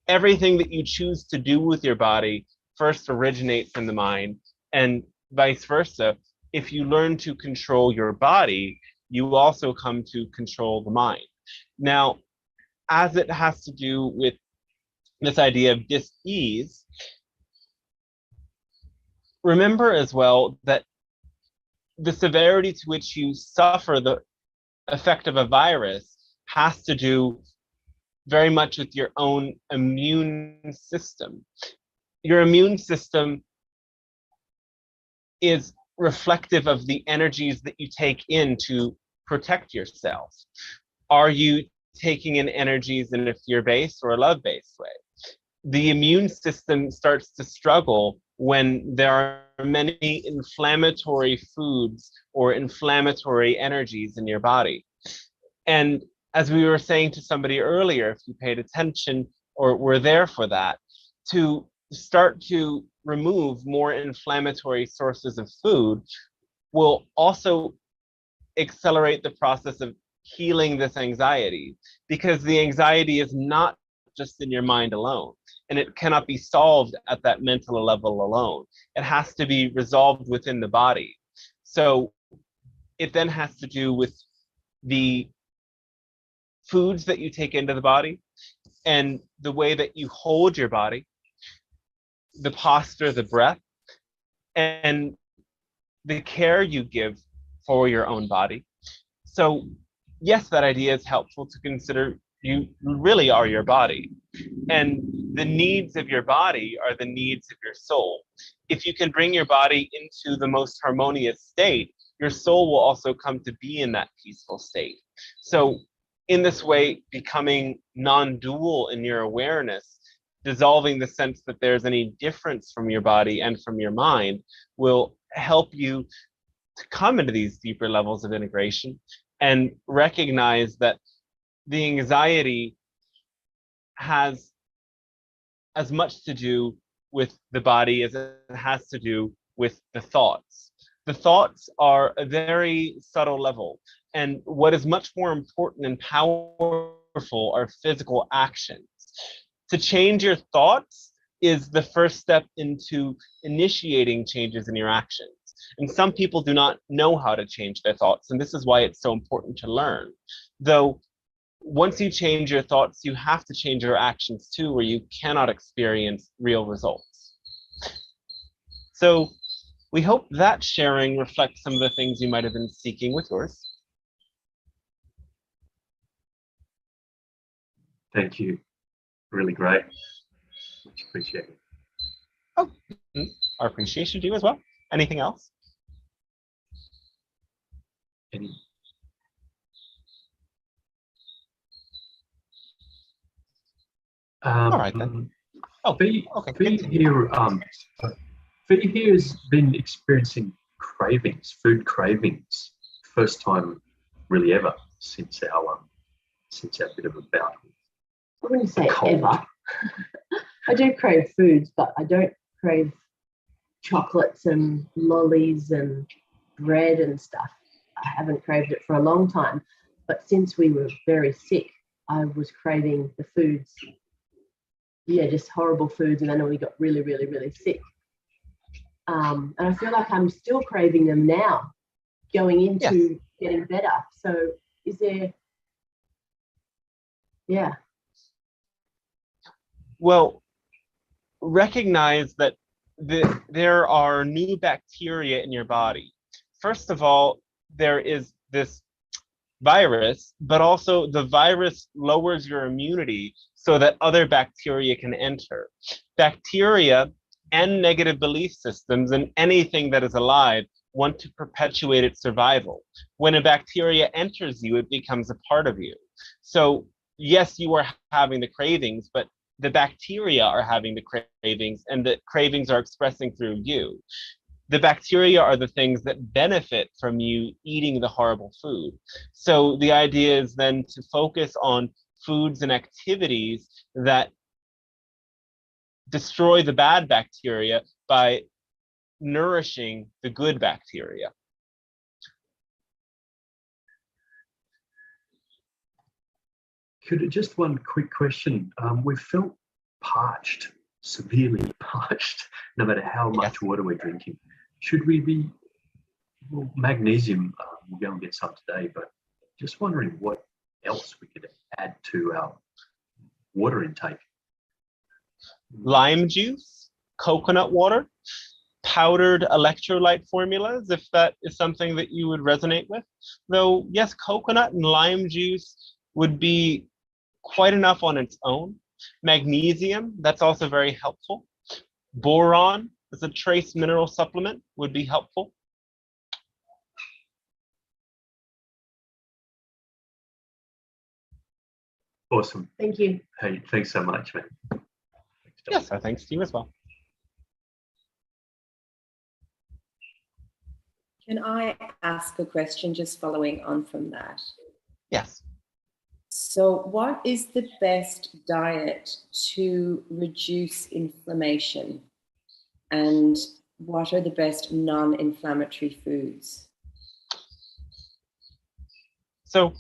Everything that you choose to do with your body first originates in the mind, and vice versa. If you learn to control your body, you also come to control the mind. Now, as it has to do with this idea of dis-ease, remember as well that the severity to which you suffer the effect of a virus has to do very much with your own immune system. Your immune system is reflective of the energies that you take in to protect yourself. Are you taking in energies in a fear-based or a love-based way? The immune system starts to struggle when there are many inflammatory foods or inflammatory energies in your body. And as we were saying to somebody earlier, if you paid attention or were there for that, to start to remove more inflammatory sources of food will also accelerate the process of healing this anxiety, because the anxiety is not just in your mind alone, and it cannot be solved at that mental level alone. It has to be resolved within the body. So it then has to do with the foods that you take into the body and the way that you hold your body, the posture, the breath, and the care you give for your own body. So yes, that idea is helpful to consider. You really are your body, and the needs of your body are the needs of your soul. If you can bring your body into the most harmonious state, your soul will also come to be in that peaceful state. So in this way, becoming non-dual in your awareness, dissolving the sense that there's any difference from your body and from your mind, will help you to come into these deeper levels of integration and recognize that the anxiety has as much to do with the body as it has to do with the thoughts. The thoughts are a very subtle level, and what is much more important and powerful are physical actions. To change your thoughts is the first step into initiating changes in your actions. And some people do not know how to change their thoughts, and this is why it's so important to learn. Though once you change your thoughts, you have to change your actions too, or you cannot experience real results. So we hope that sharing reflects some of the things you might have been seeking with yours. Thank you. Really great. Much appreciated. Oh, our appreciation to you as well. Anything else? Any? All right then. Oh, Fee, okay. Fee here, Fee here has been experiencing cravings, food cravings, first time really ever since our bit of a bout. I wouldn't say ever. I do crave foods, but I don't crave chocolates and lollies and bread and stuff. I haven't craved it for a long time. But since we were very sick, I was craving the foods. Yeah, just horrible foods. And then we got really, really, really sick. And I feel like I'm still craving them now, going into getting better. So is there, yeah. Well, recognize that there are new bacteria in your body. First of all, there is this virus, but also the virus lowers your immunity so that other bacteria can enter. Bacteria and negative belief systems and anything that is alive want to perpetuate its survival. When a bacteria enters you, it becomes a part of you. So yes, you are having the cravings, but the bacteria are having the cravings, and the cravings are expressing through you. The bacteria are the things that benefit from you eating the horrible food. So the idea is then to focus on foods and activities that destroy the bad bacteria by nourishing the good bacteria. Just one quick question. We felt parched, severely parched, no matter how much water we're drinking. Should we be, well, magnesium, we'll go and get some today, but just wondering what else we could add to our water intake. Lime juice, coconut water, powdered electrolyte formulas, if that is something that you would resonate with. Though, yes, coconut and lime juice would be quite enough on its own. Magnesium, that's also very helpful. Boron as a trace mineral supplement would be helpful. Awesome. Thank you. Hey, thanks so much, man. Yes, our thanks to you as well. Can I ask a question just following on from that? Yes. So what is the best diet to reduce inflammation? And what are the best non-inflammatory foods? So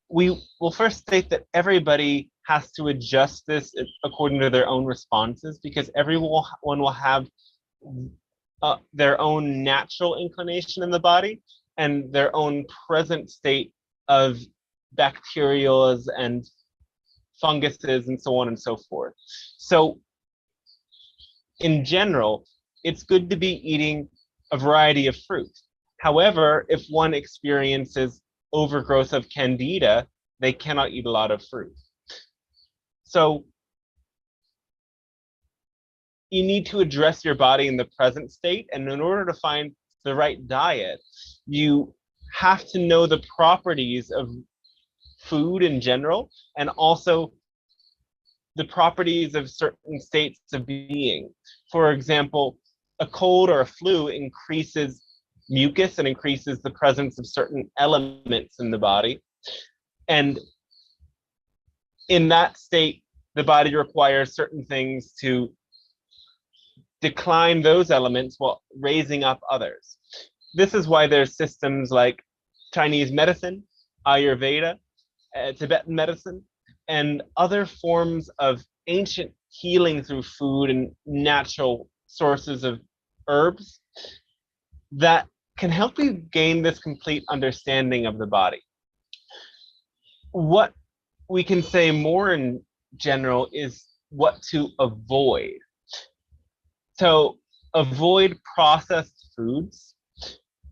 we will first state that everybody has to adjust this according to their own responses, because everyone will have their own natural inclination in the body and their own present state of bacterias and funguses and so on and so forth. So in general, it's good to be eating a variety of fruit. However, if one experiences overgrowth of candida, they cannot eat a lot of fruit. So you need to address your body in the present state, and in order to find the right diet, you have to know the properties of food in general, and also the properties of certain states of being. For example, a cold or a flu increases mucus and increases the presence of certain elements in the body. And in that state, the body requires certain things to decline those elements while raising up others. This is why there's systems like Chinese medicine, Ayurveda, Tibetan medicine, and other forms of ancient healing through food and natural sources of herbs that can help you gain this complete understanding of the body. What we can say more in general is what to avoid. So avoid processed foods,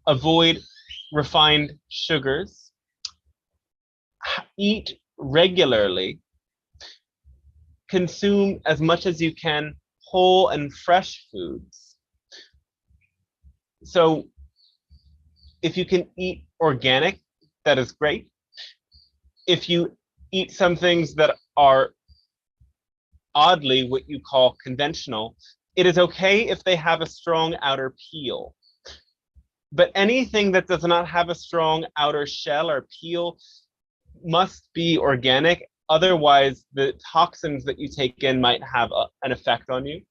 avoid refined sugars, eat regularly, consume as much as you can whole and fresh foods. So if you can eat organic, that is great. If you eat some things that are oddly what you call conventional, it is okay if they have a strong outer peel. But anything that does not have a strong outer shell or peel must be organic. Otherwise, the toxins that you take in might have an effect on you.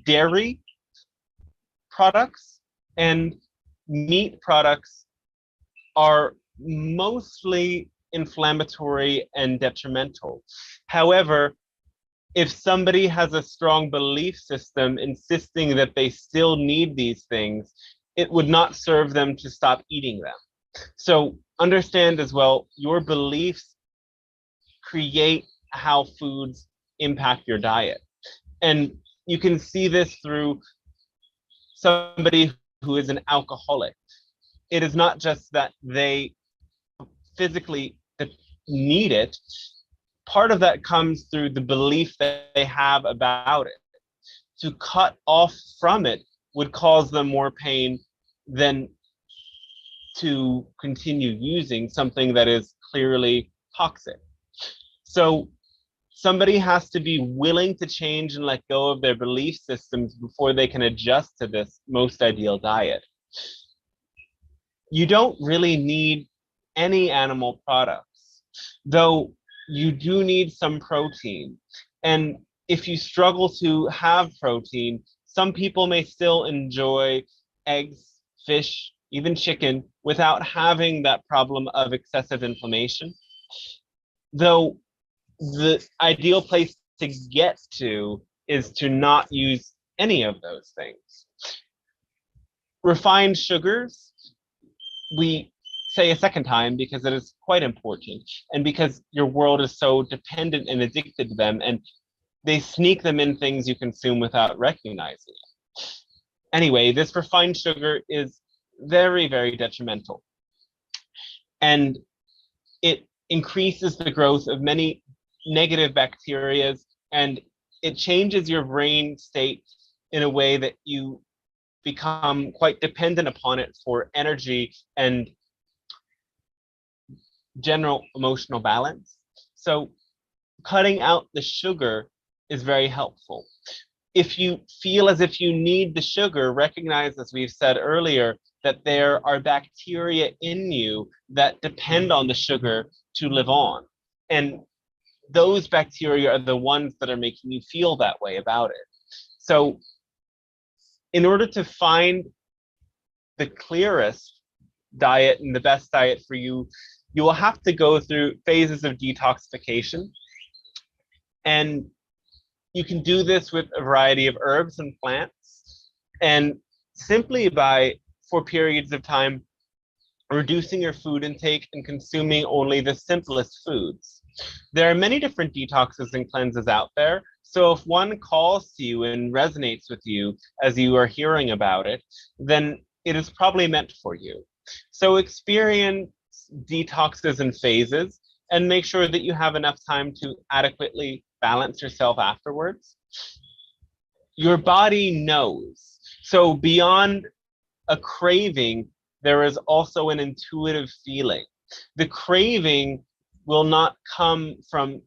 Dairy products and meat products are mostly inflammatory and detrimental. However, if somebody has a strong belief system insisting that they still need these things, it would not serve them to stop eating them. So understand as well, your beliefs create how foods impact your diet. And you can see this through somebody who is an alcoholic. It is not just that they physically need it. Part of that comes through the belief that they have about it. To cut off from it would cause them more pain than to continue using something that is clearly toxic. So somebody has to be willing to change and let go of their belief systems before they can adjust to this most ideal diet. You don't really need any animal products, though you do need some protein. And if you struggle to have protein, some people may still enjoy eggs, fish, even chicken without having that problem of excessive inflammation. Though the ideal place to get to is to not use any of those things. Refined sugars, we say a second time because it is quite important, and because your world is so dependent and addicted to them, and they sneak them in things you consume without recognizing it. Anyway, this refined sugar is very, very detrimental, and it increases the growth of many negative bacteria, and it changes your brain state in a way that you become quite dependent upon it for energy and general emotional balance. So cutting out the sugar is very helpful. If you feel as if you need the sugar, recognize, as we've said earlier, that there are bacteria in you that depend on the sugar to live on. And those bacteria are the ones that are making you feel that way about it. So in order to find the clearest diet and the best diet for you, you will have to go through phases of detoxification. And you can do this with a variety of herbs and plants, and simply by, for periods of time, reducing your food intake and consuming only the simplest foods. There are many different detoxes and cleanses out there. So if one calls to you and resonates with you as you are hearing about it, then it is probably meant for you. So experience detoxes and phases, and make sure that you have enough time to adequately balance yourself afterwards. Your body knows. So beyond a craving, there is also an intuitive feeling. The craving will not come from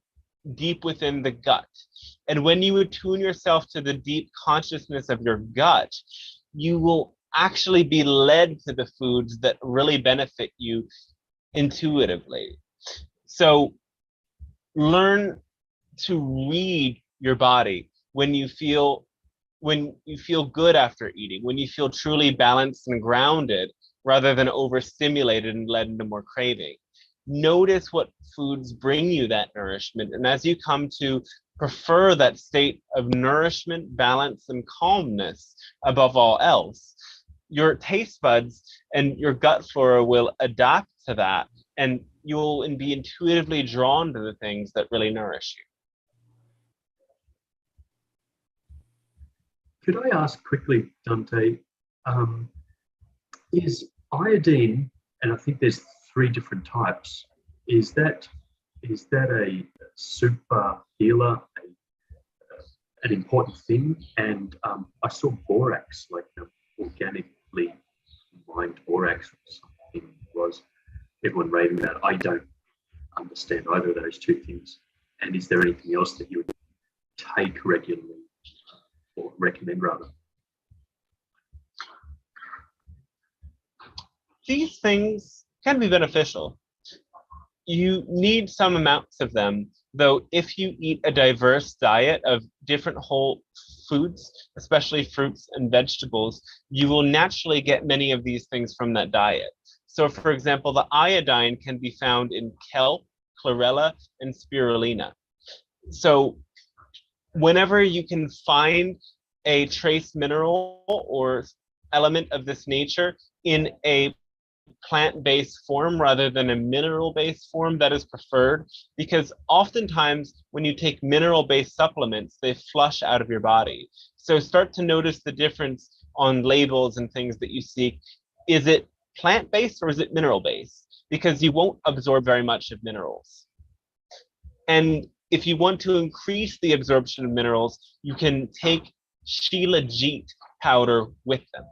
deep within the gut. And when you attune yourself to the deep consciousness of your gut, you will actually be led to the foods that really benefit you intuitively. So learn to read your body when you feel good after eating, when you feel truly balanced and grounded, rather than overstimulated and led into more craving. Notice what foods bring you that nourishment. And as you come to prefer that state of nourishment, balance, and calmness above all else, your taste buds and your gut flora will adapt to that, and you'll be intuitively drawn to the things that really nourish you. Could I ask quickly, Dante, is iodine, and I think there's 3 different types, is that a super healer, an important thing? And I saw borax, like organically mined borax or something, was everyone raving about. I don't understand either of those 2 things. And is there anything else that you would take regularly, or recommend rather? These things can be beneficial. You need some amounts of them, though if you eat a diverse diet of different whole foods, especially fruits and vegetables, you will naturally get many of these things from that diet. So for example, the iodine can be found in kelp, chlorella, and spirulina. So whenever you can find a trace mineral or element of this nature in a plant-based form rather than a mineral-based form, that is preferred, because oftentimes when you take mineral-based supplements, they flush out of your body. So start to notice the difference on labels and things that you seek. Is it plant-based or is it mineral-based? Because you won't absorb very much of minerals. And if you want to increase the absorption of minerals, you can take Shilajit powder with them.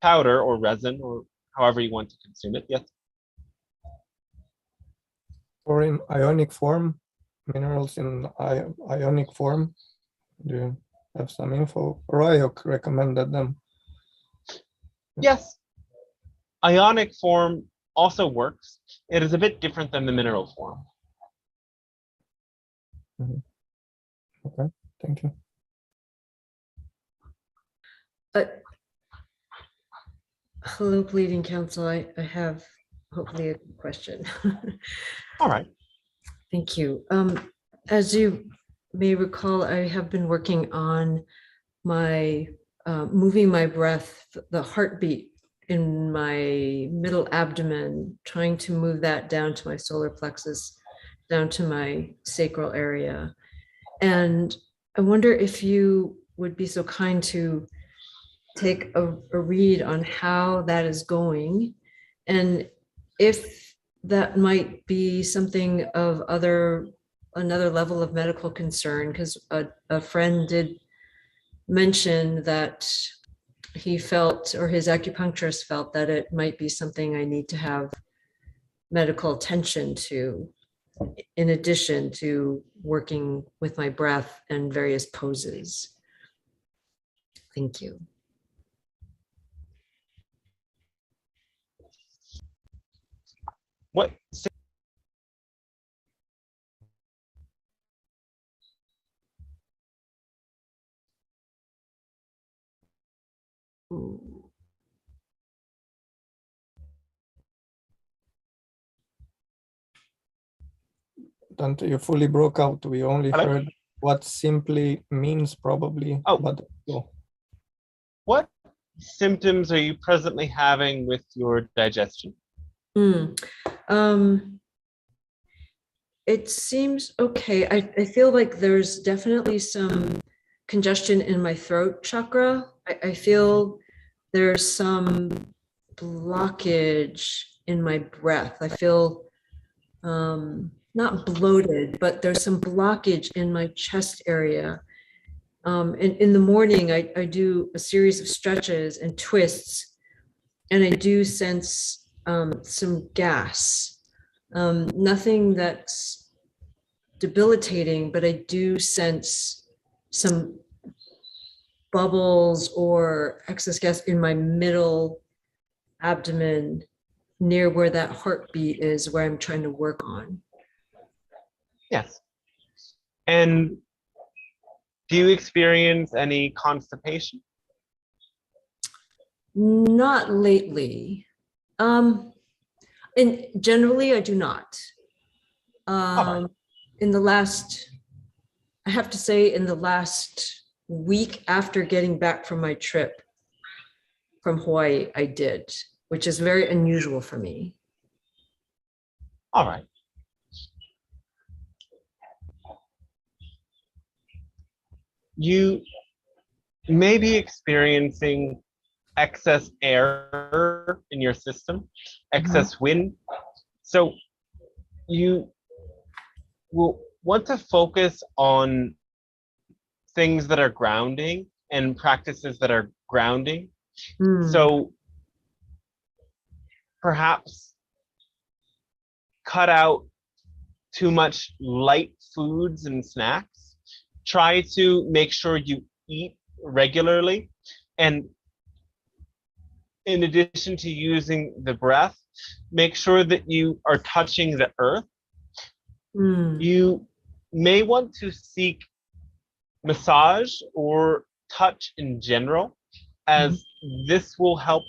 Powder or resin, or however you want to consume it. Yes. Or in ionic form, minerals in ionic form. Do you have some info? Ryok recommended them. Yes. Ionic form also works. It is a bit different than the mineral form. Okay, thank you. Hello, Pleiadian Council. I have hopefully a question. All right. Thank you. As you may recall, I have been working on my moving my breath, the heartbeat in my middle abdomen, trying to move that down to my solar plexus, down to my sacral area. And I wonder if you would be so kind to take a read on how that is going, and if that might be something of another level of medical concern, because a friend did mention that he felt, or his acupuncturist felt, that it might be something I need to have medical attention to, in addition to working with my breath and various poses. Thank you. What? Dante, you fully broke out. We only Hello? heard what simply means, probably. Oh. But What symptoms are you presently having with your digestion? It seems okay. I feel like there's definitely some congestion in my throat chakra. I feel there's some blockage in my breath. I feel not bloated, but there's some blockage in my chest area. In the morning, I do a series of stretches and twists, and I do sense some gas. Nothing that's debilitating, but I do sense some bubbles or excess gas in my middle abdomen near where that heartbeat is, where I'm trying to work on. Yes. And do you experience any constipation? Not lately. And generally I do not. Right. In the last, I have to say, in the last week after getting back from my trip from Hawaii, I did, which is very unusual for me. All right. You may be experiencing excess air in your system, excess wind. So you will want to focus on things that are grounding and practices that are grounding. So perhaps cut out too much light foods and snacks. Try to make sure you eat regularly. And in addition to using the breath, make sure that you are touching the earth. You may want to seek massage or touch in general, as this will help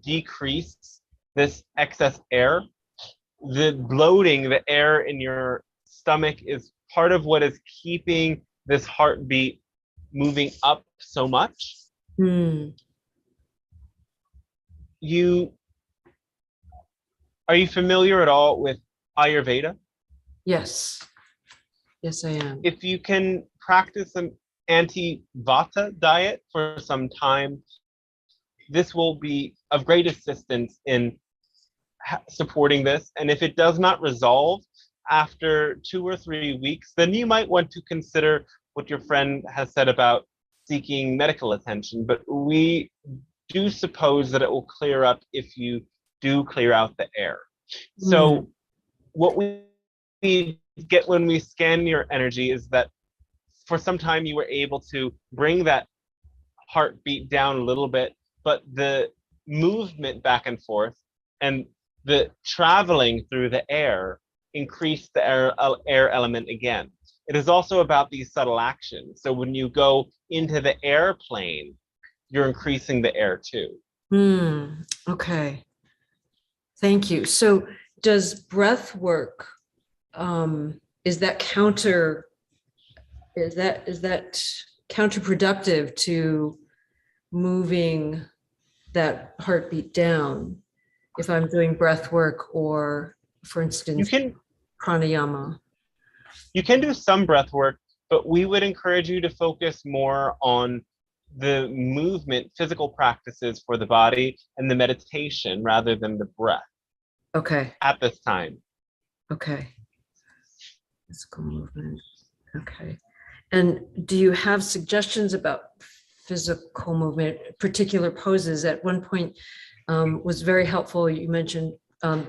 decrease this excess air. The bloating, the air in your stomach, is part of what is keeping this heartbeat moving up so much. Are you familiar at all with Ayurveda? Yes. Yes, I am. If you can practice an anti-vata diet for some time, this will be of great assistance in supporting this. And if it does not resolve after 2 or 3 weeks, then you might want to consider what your friend has said about seeking medical attention. But we do suppose that it will clear up if you do clear out the air. So what we get when we scan your energy is that for some time you were able to bring that heartbeat down a little bit, but the movement back and forth and the traveling through the air increased the air element again. It is also about these subtle actions. So when you go into the airplane, you're increasing the air too. Okay. Thank you. So does breath work, is that counterproductive to moving that heartbeat down if I'm doing breath work or, for instance, pranayama? You can do some breath work, but we would encourage you to focus more on the movement, physical practices for the body and the meditation rather than the breath. Okay. At this time. Okay. Physical movement. Okay. And do you have suggestions about physical movement, particular poses? At one point was very helpful. You mentioned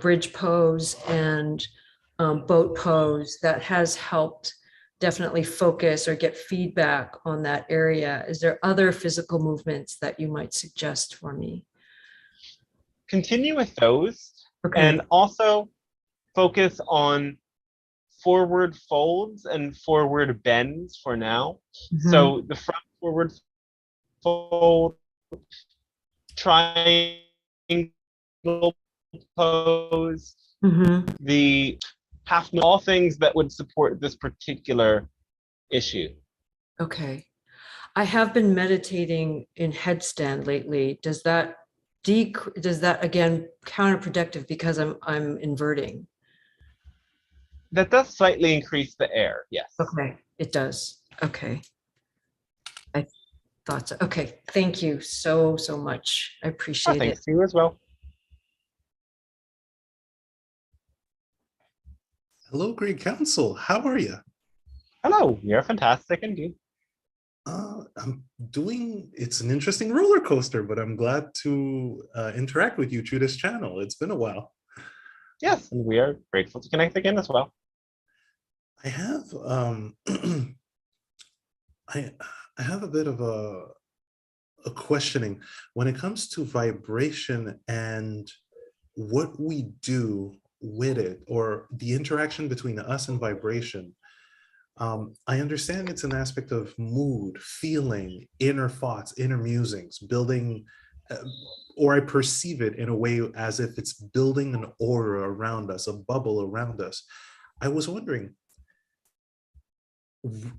bridge pose and boat pose. That has helped definitely focus or get feedback on that area. Is there other physical movements that you might suggest for me? Continue with those. Okay. And also focus on forward folds and forward bends for now. So the front forward fold, triangle pose, the half, all things that would support this particular issue. Okay. I have been meditating in headstand lately. Does that again counterproductive because I'm inverting? That does slightly increase the air, yes. Okay, it does. Okay. I thought so. Okay, thank you so much. I appreciate it. Thanks to you as well. Hello, Great Council. How are you? Hello, you're fantastic indeed. It's an interesting roller coaster, but I'm glad to interact with you through this channel. It's been a while. Yes, and we are grateful to connect again as well. I have I have a bit of a questioning when it comes to vibration and what we do with it, or the interaction between us and vibration. I understand it's an aspect of mood, feeling, inner thoughts, inner musings, building, or I perceive it in a way as if it's building an aura around us, a bubble around us. I was wondering,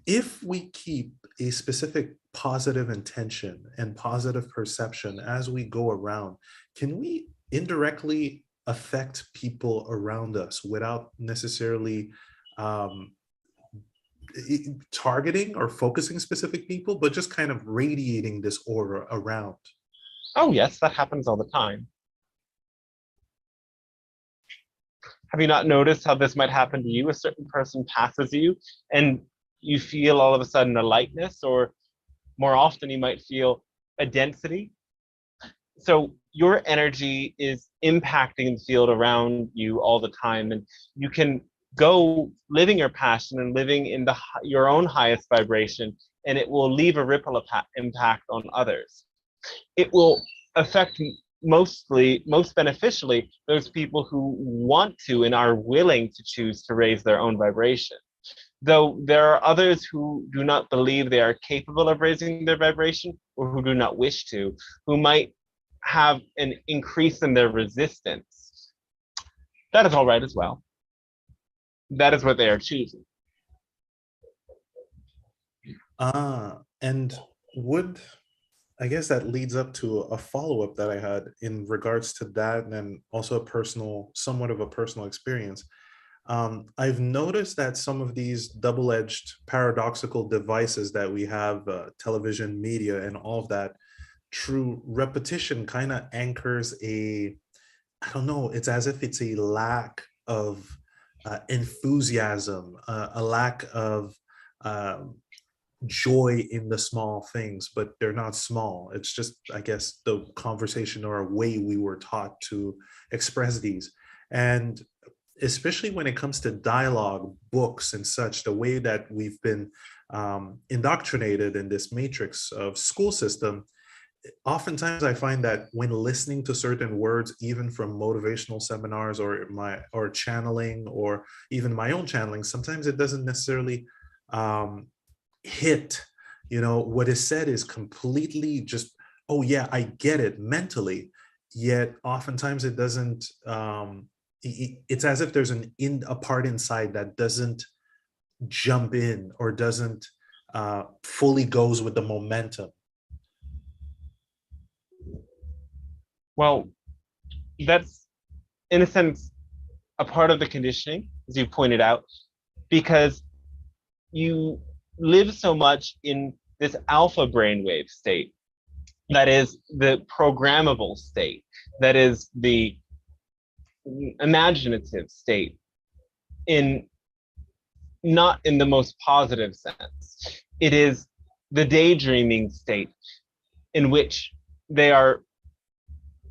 if we keep a specific positive intention and positive perception as we go around, can we indirectly affect people around us without necessarily targeting or focusing specific people, but just kind of radiating this aura around? Oh yes, that happens all the time. Have you not noticed how this might happen to you? A certain person passes you and you feel all of a sudden a lightness, or more often you might feel a density. So your energy is impacting the field around you all the time, and you can go living your passion and living in your own highest vibration, and it will leave a ripple impact on others. It will affect most beneficially those people who want to and are willing to choose to raise their own vibration. Though there are others who do not believe they are capable of raising their vibration, or who do not wish to, who might have an increase in their resistance. That is all right as well. That is what they are choosing. And I guess that leads up to a follow-up that I had in regards to that, and also somewhat of a personal experience. I've noticed that some of these double-edged paradoxical devices that we have, television, media, and all of that, through repetition kind of anchors I don't know, it's as if it's a lack of enthusiasm, a lack of joy in the small things, but they're not small. It's just, I guess, the conversation or a way we were taught to express these. And especially when it comes to dialogue, books and such, the way that we've been indoctrinated in this matrix of school system, oftentimes I find that when listening to certain words, even from motivational seminars or channeling, or even my own channeling, sometimes it doesn't necessarily hit. What is said is completely just, oh yeah, I get it mentally, yet oftentimes it doesn't. It's as if there's a part inside that doesn't jump in, or doesn't fully goes with the momentum. Well, that's, in a sense, a part of the conditioning, as you pointed out, because you live so much in this alpha brainwave state, that is the programmable state, that is the imaginative state, not in the most positive sense. It is the daydreaming state, in which they are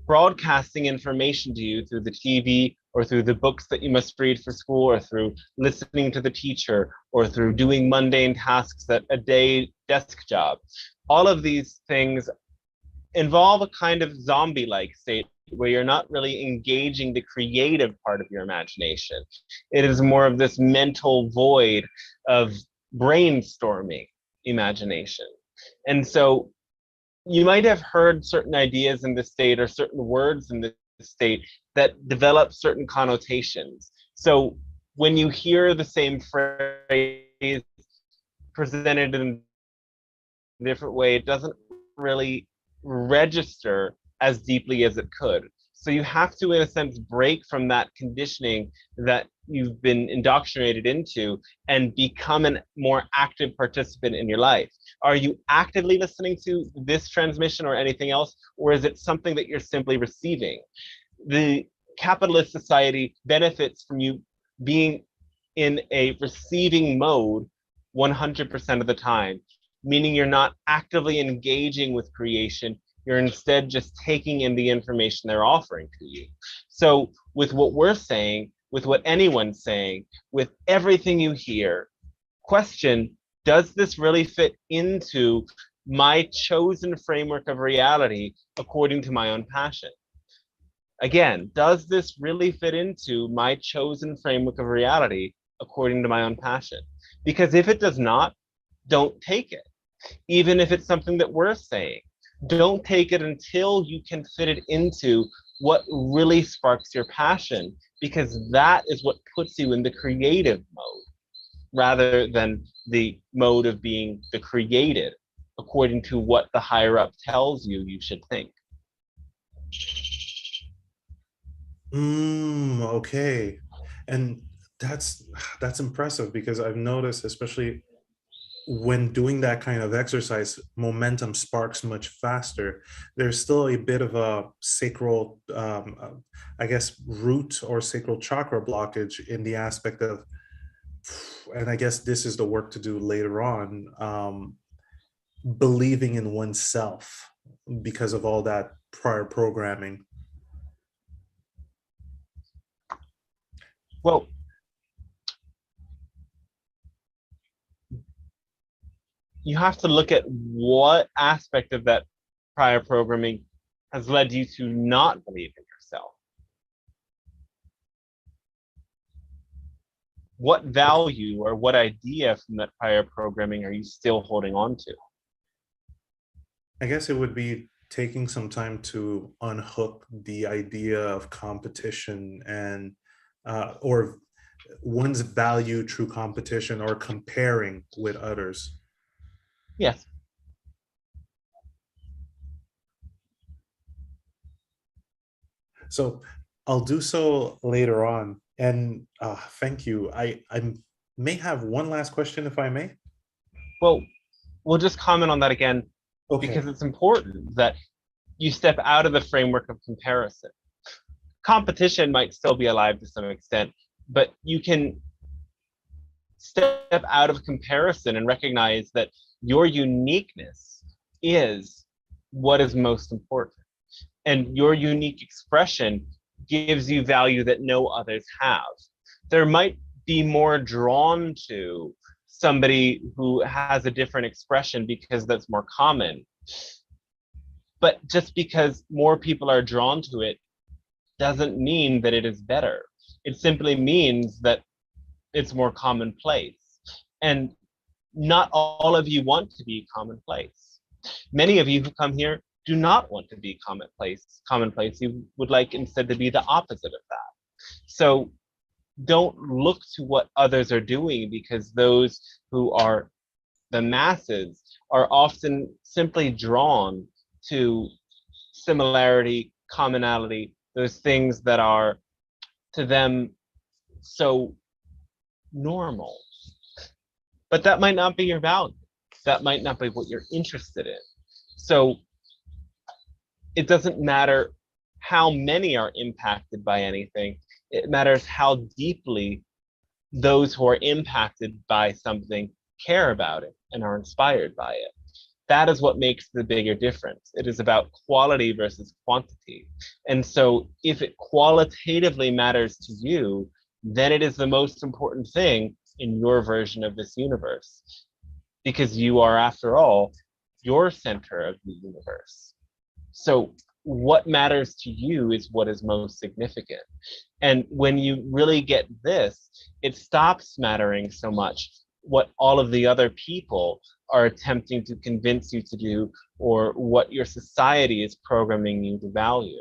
broadcasting information to you through the TV, or through the books that you must read for school, or through listening to the teacher, or through doing mundane tasks at a day desk job. All of these things involve a kind of zombie-like state, where you're not really engaging the creative part of your imagination. It is more of this mental void of brainstorming imagination. And so you might have heard certain ideas in this state, or certain words in this state, that develop certain connotations. So when you hear the same phrase presented in a different way, it doesn't really register as deeply as it could. So you have to, in a sense, break from that conditioning that you've been indoctrinated into, and become a more active participant in your life. Are you actively listening to this transmission or anything else, or is it something that you're simply receiving? The capitalist society benefits from you being in a receiving mode 100% of the time. meaning you're not actively engaging with creation. You're instead just taking in the information they're offering to you. So with what we're saying, with what anyone's saying, with everything you hear, question, does this really fit into my chosen framework of reality according to my own passion? Again, does this really fit into my chosen framework of reality according to my own passion? Because if it does not, don't take it. Even if it's something that we're saying, don't take it until you can fit it into what really sparks your passion, because that is what puts you in the creative mode, rather than the mode of being the created according to what the higher up tells you you should think. Okay. And that's impressive, because I've noticed, especially when doing that kind of exercise, momentum sparks much faster. There's still a bit of a sacral, I guess, root or sacral chakra blockage in the aspect of, and I guess this is the work to do later on, believing in oneself because of all that prior programming. Well, you have to look at what aspect of that prior programming has led you to not believe in yourself. What value or what idea from that prior programming are you still holding on to? I guess it would be taking some time to unhook the idea of competition and or one's value through competition or comparing with others. Yes. So I'll do so later on. And thank you. I may have one last question, if I may. Well, we'll just comment on that again, Okay. because it's important that you step out of the framework of comparison. Competition might still be alive to some extent, but you can step out of comparison and recognize that your uniqueness is what is most important. And your unique expression gives you value that no others have. There might be more drawn to somebody who has a different expression because that's more common. But just because more people are drawn to it doesn't mean that it is better. It simply means that it's more commonplace. And not all of you want to be commonplace. Many of you who come here do not want to be commonplace. You would like instead to be the opposite of that. So don't look to what others are doing, because those who are the masses are often simply drawn to similarity, commonality, those things that are to them so normal. But that might not be your value. That might not be what you're interested in. So it doesn't matter how many are impacted by anything. It matters how deeply those who are impacted by something care about it and are inspired by it. That is what makes the bigger difference. It is about quality versus quantity. And so if it qualitatively matters to you, then it is the most important thing in your version of this universe, because you are, after all, your center of the universe. So what matters to you is what is most significant. And when you really get this, it stops mattering so much what all of the other people are attempting to convince you to do, or what your society is programming you to value.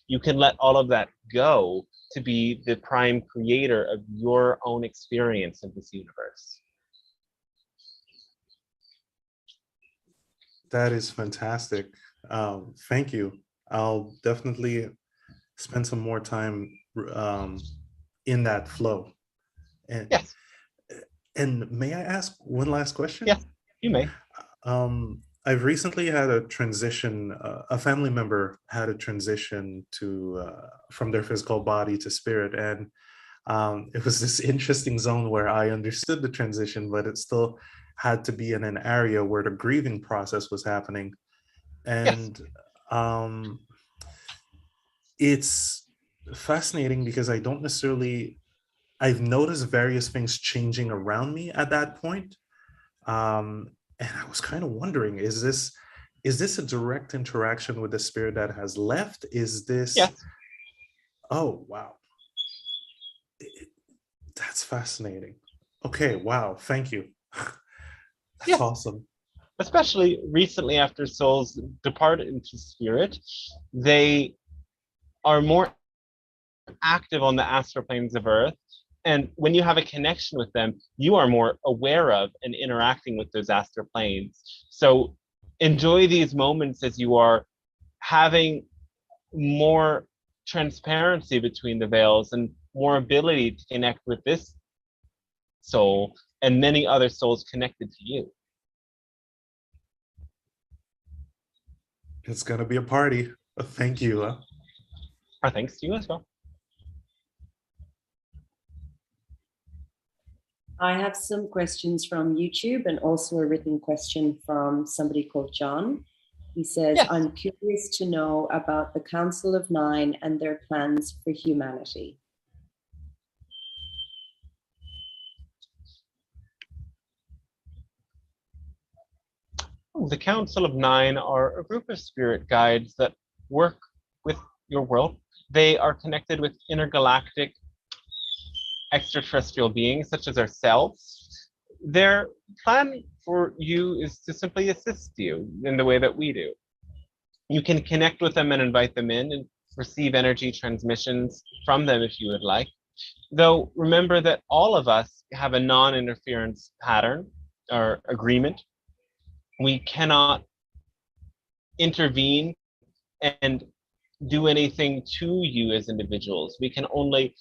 You can let all of that go to be the prime creator of your own experience of this universe. That is fantastic. Thank you. I'll definitely spend some more time in that flow. And, yes. And may I ask one last question? Yes, you may. I've recently had a transition. A family member had a transition to from their physical body to spirit, and it was this interesting zone where I understood the transition, but it still had to be in an area where the grieving process was happening. And it's fascinating because I don't necessarily, I've noticed various things changing around me at that point. And I was kind of wondering, is this a direct interaction with the spirit that has left? Is this, oh, wow. That's fascinating. Okay, wow, thank you. That's awesome. Especially recently after souls depart into spirit, they are more active on the astral planes of Earth. And when you have a connection with them, you are more aware of and interacting with those astral planes. So enjoy these moments as you are having more transparency between the veils and more ability to connect with this soul and many other souls connected to you. It's gonna be a party. Thank you. Our thanks to you as well. I have some questions from YouTube and also a written question from somebody called John. He says, I'm curious to know about the Council of Nine and their plans for humanity. The Council of Nine are a group of spirit guides that work with your world. They are connected with intergalactic extraterrestrial beings such as ourselves. Their plan for you is to simply assist you in the way that we do. You can connect with them and invite them in and receive energy transmissions from them if you would like. Though remember that all of us have a non-interference pattern or agreement. We cannot intervene and do anything to you as individuals. We can only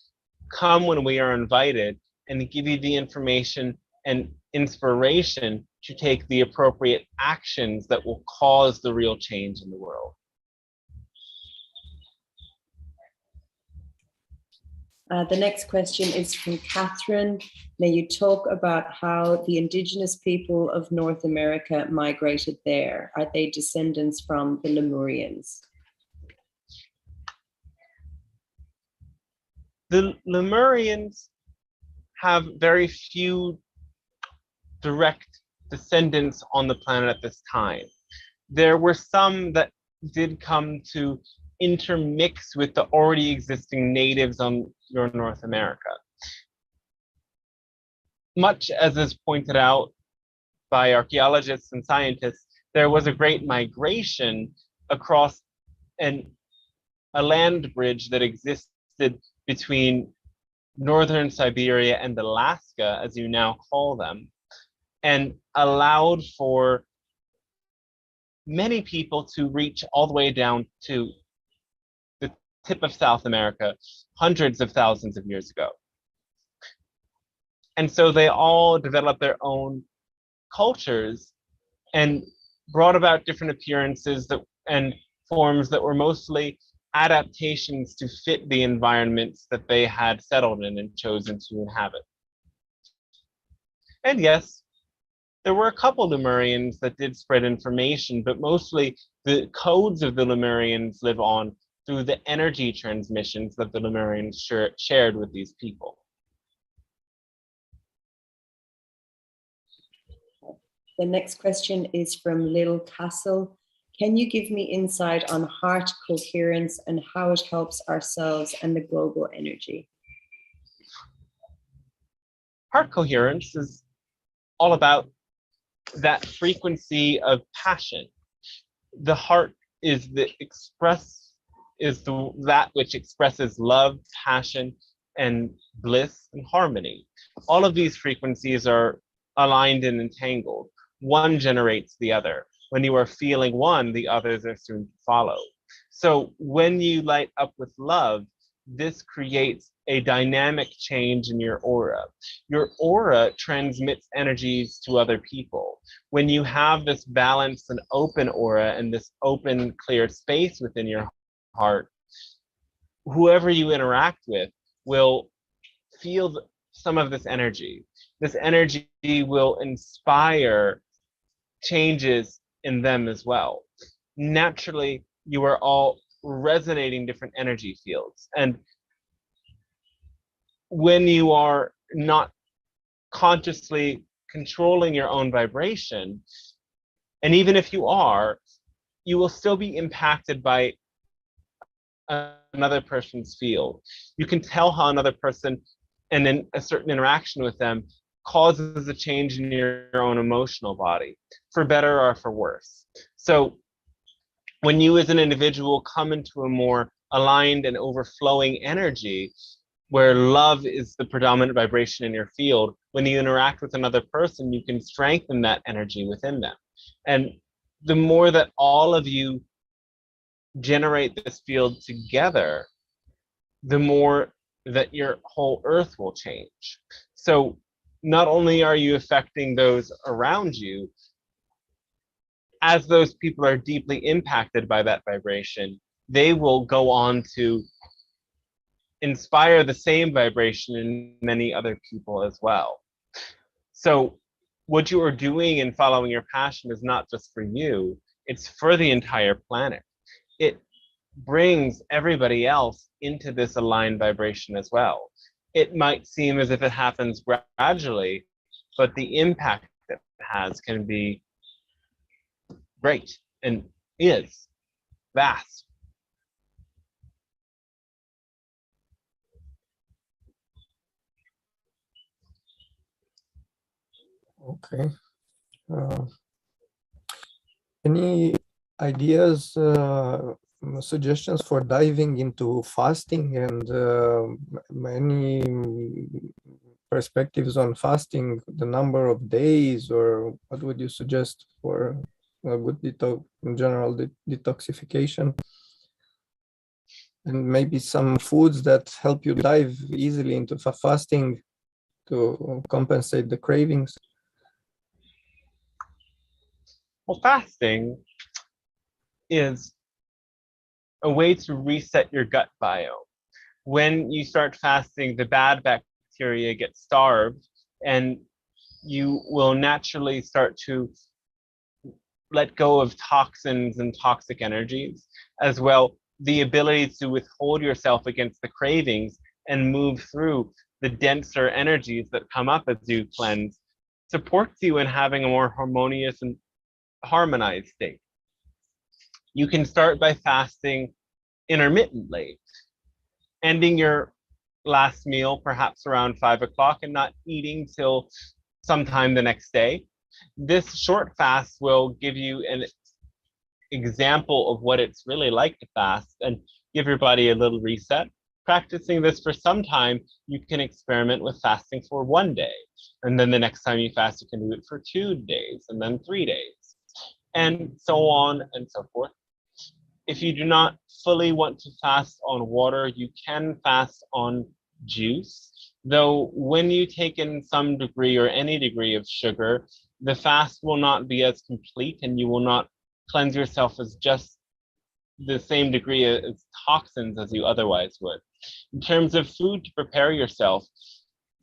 come when we are invited and give you the information and inspiration to take the appropriate actions that will cause the real change in the world. The next question is from Catherine. May you talk about how the indigenous people of North America migrated there? Are they descendants from the Lemurians? The Lemurians have very few direct descendants on the planet at this time. There were some that did come to intermix with the already existing natives on your North America. Much as is pointed out by archaeologists and scientists, there was a great migration across a land bridge that existed between northern Siberia and Alaska, as you now call them, and allowed for many people to reach all the way down to the tip of South America hundreds of thousands of years ago. And so they all developed their own cultures and brought about different appearances and forms that were mostly adaptations to fit the environments that they had settled in and chosen to inhabit. And yes, there were a couple Lemurians that did spread information, but mostly the codes of the Lemurians live on through the energy transmissions that the Lemurians shared with these people. The next question is from Lil Castle. Can you give me insight on heart coherence and how it helps ourselves and the global energy? Heart coherence is all about that frequency of passion. The heart is that which expresses love, passion, and bliss and harmony. All of these frequencies are aligned and entangled. One generates the other. When you are feeling one, the others are soon to follow. So when you light up with love, this creates a dynamic change in your aura. Your aura transmits energies to other people. When you have this balanced and open aura and this open, clear space within your heart, whoever you interact with will feel some of this energy. This energy will inspire changes in them as well. Naturally, you are all resonating different energy fields. And when you are not consciously controlling your own vibration, and even if you are, you will still be impacted by another person's field. You can tell how another person and then a certain interaction with them causes a change in your own emotional body, for better or for worse. So when you as an individual come into a more aligned and overflowing energy, where love is the predominant vibration in your field, when you interact with another person, you can strengthen that energy within them. And the more that all of you generate this field together, the more that your whole earth will change. So not only are you affecting those around you, as those people are deeply impacted by that vibration, they will go on to inspire the same vibration in many other people as well. So what you are doing in following your passion is not just for you, it's for the entire planet. It brings everybody else into this aligned vibration as well. It might seem as if it happens gradually, but the impact it has can be great and is vast. Okay. Any ideas, suggestions for diving into fasting, and any perspectives on fasting, the number of days, or what would you suggest for a good general detoxification? And maybe some foods that help you dive easily into fasting to compensate the cravings. Well, fasting is a way to reset your gut biome. When you start fasting, the bad bacteria get starved, and you will naturally start to let go of toxins and toxic energies, as well the ability to withhold yourself against the cravings and move through the denser energies that come up as you cleanse, supports you in having a more harmonious and harmonized state. You can start by fasting intermittently, ending your last meal perhaps around 5 o'clock and not eating till sometime the next day. This short fast will give you an example of what it's really like to fast and give your body a little reset. Practicing this for some time, you can experiment with fasting for 1 day. And then the next time you fast, you can do it for 2 days and then 3 days, and so on and so forth. If you do not fully want to fast on water, you can fast on juice. Though when you take in some degree or any degree of sugar, the fast will not be as complete, and you will not cleanse yourself as just the same degree as toxins as you otherwise would. In terms of food to prepare yourself,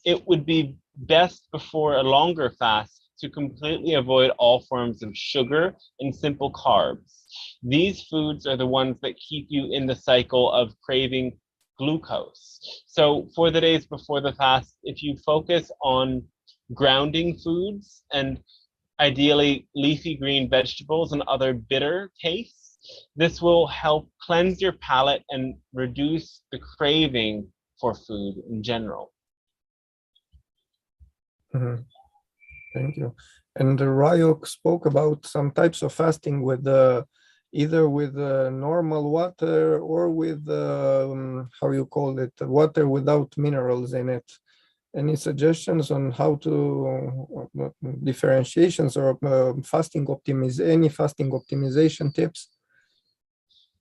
it would be best before a longer fast to completely avoid all forms of sugar and simple carbs. These foods are the ones that keep you in the cycle of craving glucose. So for the days before the fast, if you focus on grounding foods and ideally leafy green vegetables and other bitter tastes, this will help cleanse your palate and reduce the craving for food in general. Mm-hmm. Thank you. And Ryok spoke about some types of fasting with either with normal water or with how you call it, water without minerals in it. Any suggestions on how to differentiations or fasting optimization tips?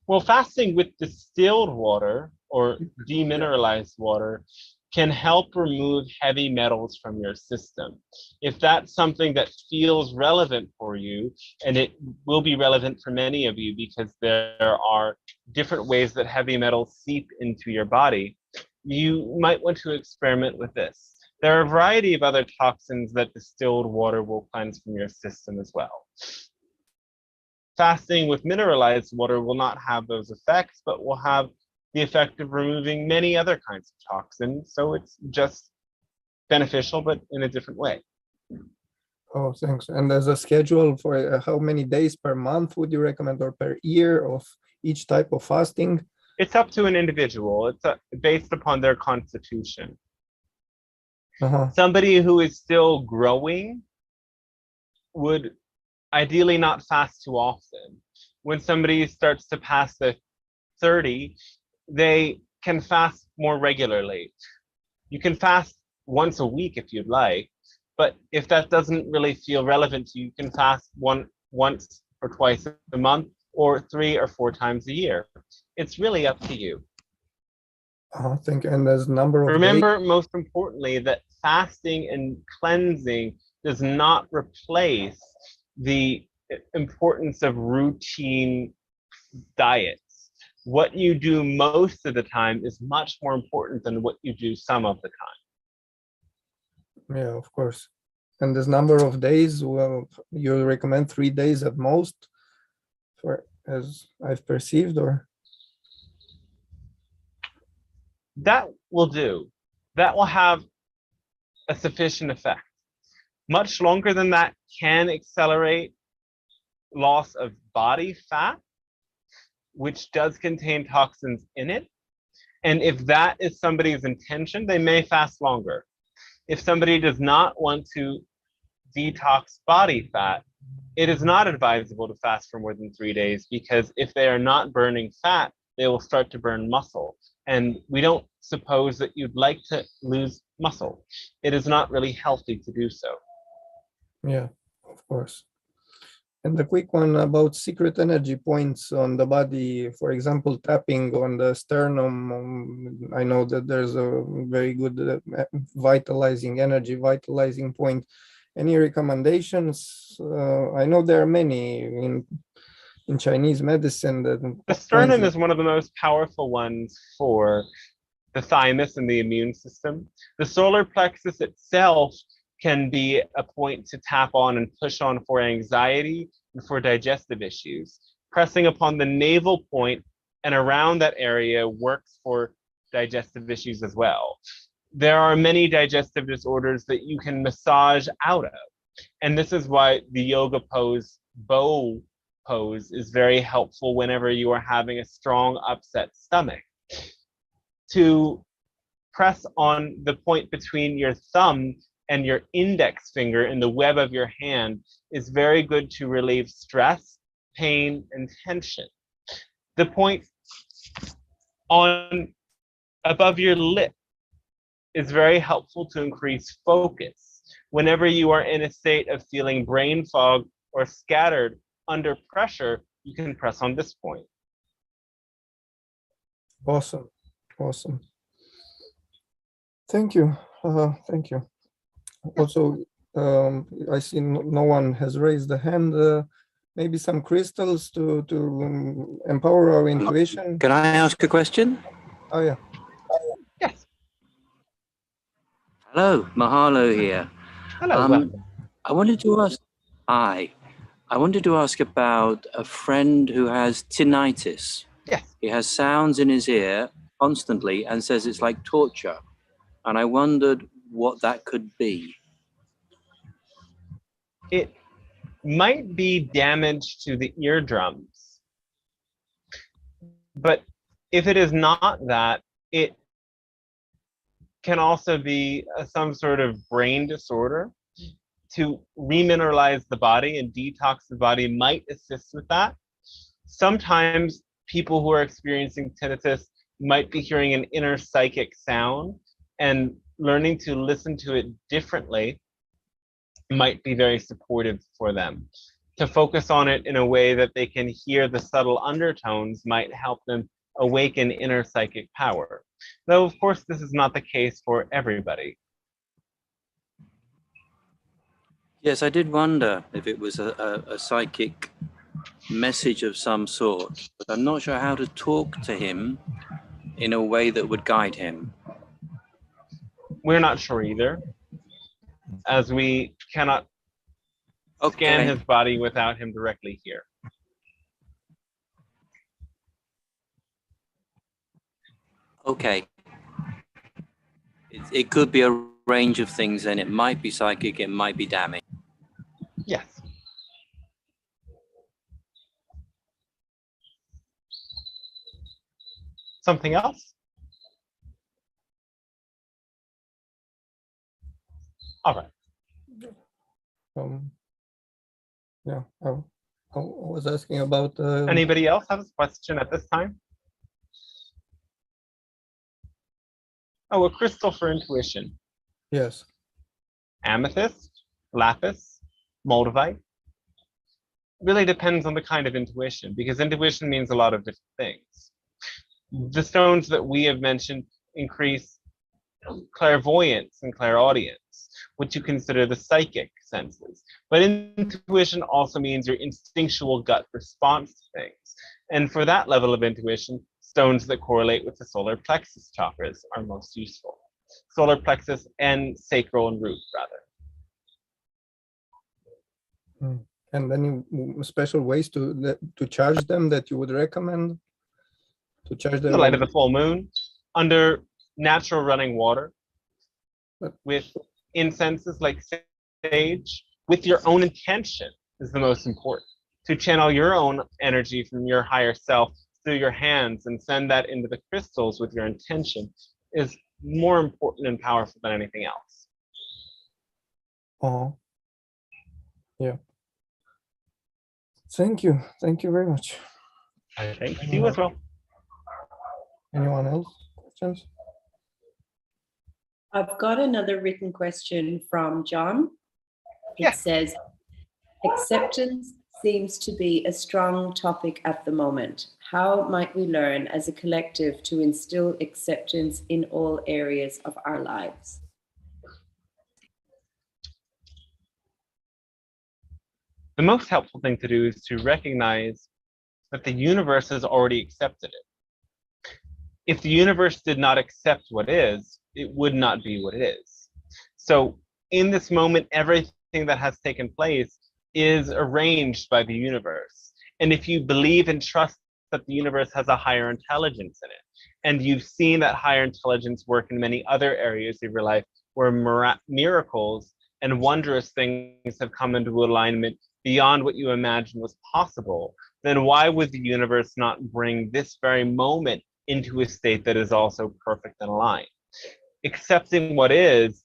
Well, fasting with distilled water or demineralized water can help remove heavy metals from your system. If that's something that feels relevant for you, and it will be relevant for many of you because there are different ways that heavy metals seep into your body, you might want to experiment with this. There are a variety of other toxins that distilled water will cleanse from your system as well. Fasting with mineralized water will not have those effects, but will have the effect of removing many other kinds of toxins. So it's just beneficial, but in a different way. Oh, thanks. And there's a schedule for how many days per month would you recommend, or per year, of each type of fasting? It's up to an individual. It's based upon their constitution. Somebody who is still growing would ideally not fast too often. When somebody starts to pass the 30, they can fast more regularly. You can fast once a week if you'd like, but if that doesn't really feel relevant to you, you can fast once or twice a month, or 3 or 4 times a year. It's really up to you. Thank you. And there's a number of Remember, days. most importantly, that fasting and cleansing does not replace the importance of routine diets. What you do most of the time is much more important than what you do some of the time. Yeah, of course. And this number of days, well, you recommend 3 days at most, for as I've perceived, or? That will do. That will have a sufficient effect. Much longer than that can accelerate loss of body fat, which does contain toxins in it. And if that is somebody's intention, they may fast longer. If somebody does not want to detox body fat, it is not advisable to fast for more than 3 days, because if they are not burning fat, they will start to burn muscle. And we don't suppose that you'd like to lose muscle. It is not really healthy to do so. Yeah, of course. And the quick one about secret energy points on the body, for example, tapping on the sternum. I know that there's a very good vitalizing point. Any recommendations? I know there are many in Chinese medicine. The sternum is one of the most powerful ones for the thymus and the immune system. The solar plexus itself can be a point to tap on and push on for anxiety and for digestive issues. Pressing upon the navel point and around that area works for digestive issues as well. There are many digestive disorders that you can massage out of. And this is why the yoga pose, bow pose, is very helpful whenever you are having a strong upset stomach. To press on the point between your thumb and your index finger in the web of your hand is very good to relieve stress, pain, and tension. The point on above your lip is very helpful to increase focus. Whenever you are in a state of feeling brain fog or scattered under pressure, you can press on this point. Awesome. Awesome. Thank you. Thank you. Also, I see no one has raised a hand. Maybe some crystals to empower our intuition. Can I ask a question? Oh, yeah. Yes. Hello, Mahalo here. Hello. I wanted to ask. Hi. I wanted to ask about a friend who has tinnitus. Yes. He has sounds in his ear constantly and says it's like torture. And I wondered what that could be. It might be damage to the eardrums. But if it is not that, it can also be some sort of brain disorder. To remineralize the body and detox the body might assist with that. Sometimes people who are experiencing tinnitus might be hearing an inner psychic sound, and learning to listen to it differently might be very supportive for them. To focus on it in a way that they can hear the subtle undertones might help them awaken inner psychic power. Though, of course, this is not the case for everybody. Yes, I did wonder if it was a psychic message of some sort, but I'm not sure how to talk to him in a way that would guide him. We're not sure either, as we cannot scan his body without him directly here. Okay. It could be a range of things, and it might be psychic, it might be damage. Yes. Something else? All right. Yeah, I was asking about. Anybody else have a question at this time? Oh, a crystal for intuition. Yes. Amethyst, lapis, moldavite. Really depends on the kind of intuition, because intuition means a lot of different things. The stones that we have mentioned increase clairvoyance and clairaudience, which you consider the psychic senses. But intuition also means your instinctual gut response to things. And for that level of intuition, stones that correlate with the solar plexus chakras are most useful. Solar plexus and sacral and root, rather. And any special ways to charge them that you would recommend? To charge them? The light of the full moon, under natural running water, with incenses like sage, with your own intention is the most important. To channel your own energy from your higher self through your hands and send that into the crystals with your intention is more important and powerful than anything else. Oh, yeah. Thank you. Thank you very much. Thank you as well. Anyone else? Questions? I've got another written question from John. It says, acceptance seems to be a strong topic at the moment. How might we learn as a collective to instill acceptance in all areas of our lives? The most helpful thing to do is to recognize that the universe has already accepted it. If the universe did not accept what is, it would not be what it is. So in this moment, everything that has taken place is arranged by the universe. And if you believe and trust that the universe has a higher intelligence in it, and you've seen that higher intelligence work in many other areas of your life where miracles and wondrous things have come into alignment beyond what you imagined was possible, then why would the universe not bring this very moment into a state that is also perfect and aligned? Accepting what is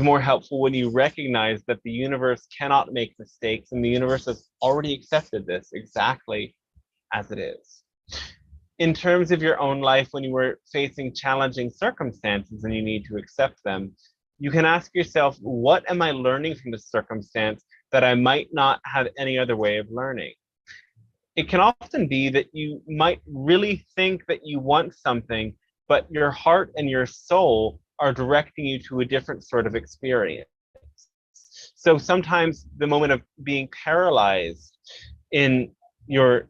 more helpful when you recognize that the universe cannot make mistakes, and the universe has already accepted this exactly as it is. In terms of your own life, when you were facing challenging circumstances and you need to accept them, you can ask yourself, what am I learning from this circumstance that I might not have any other way of learning? It can often be that you might really think that you want something, but your heart and your soul are directing you to a different sort of experience. So sometimes the moment of being paralyzed in your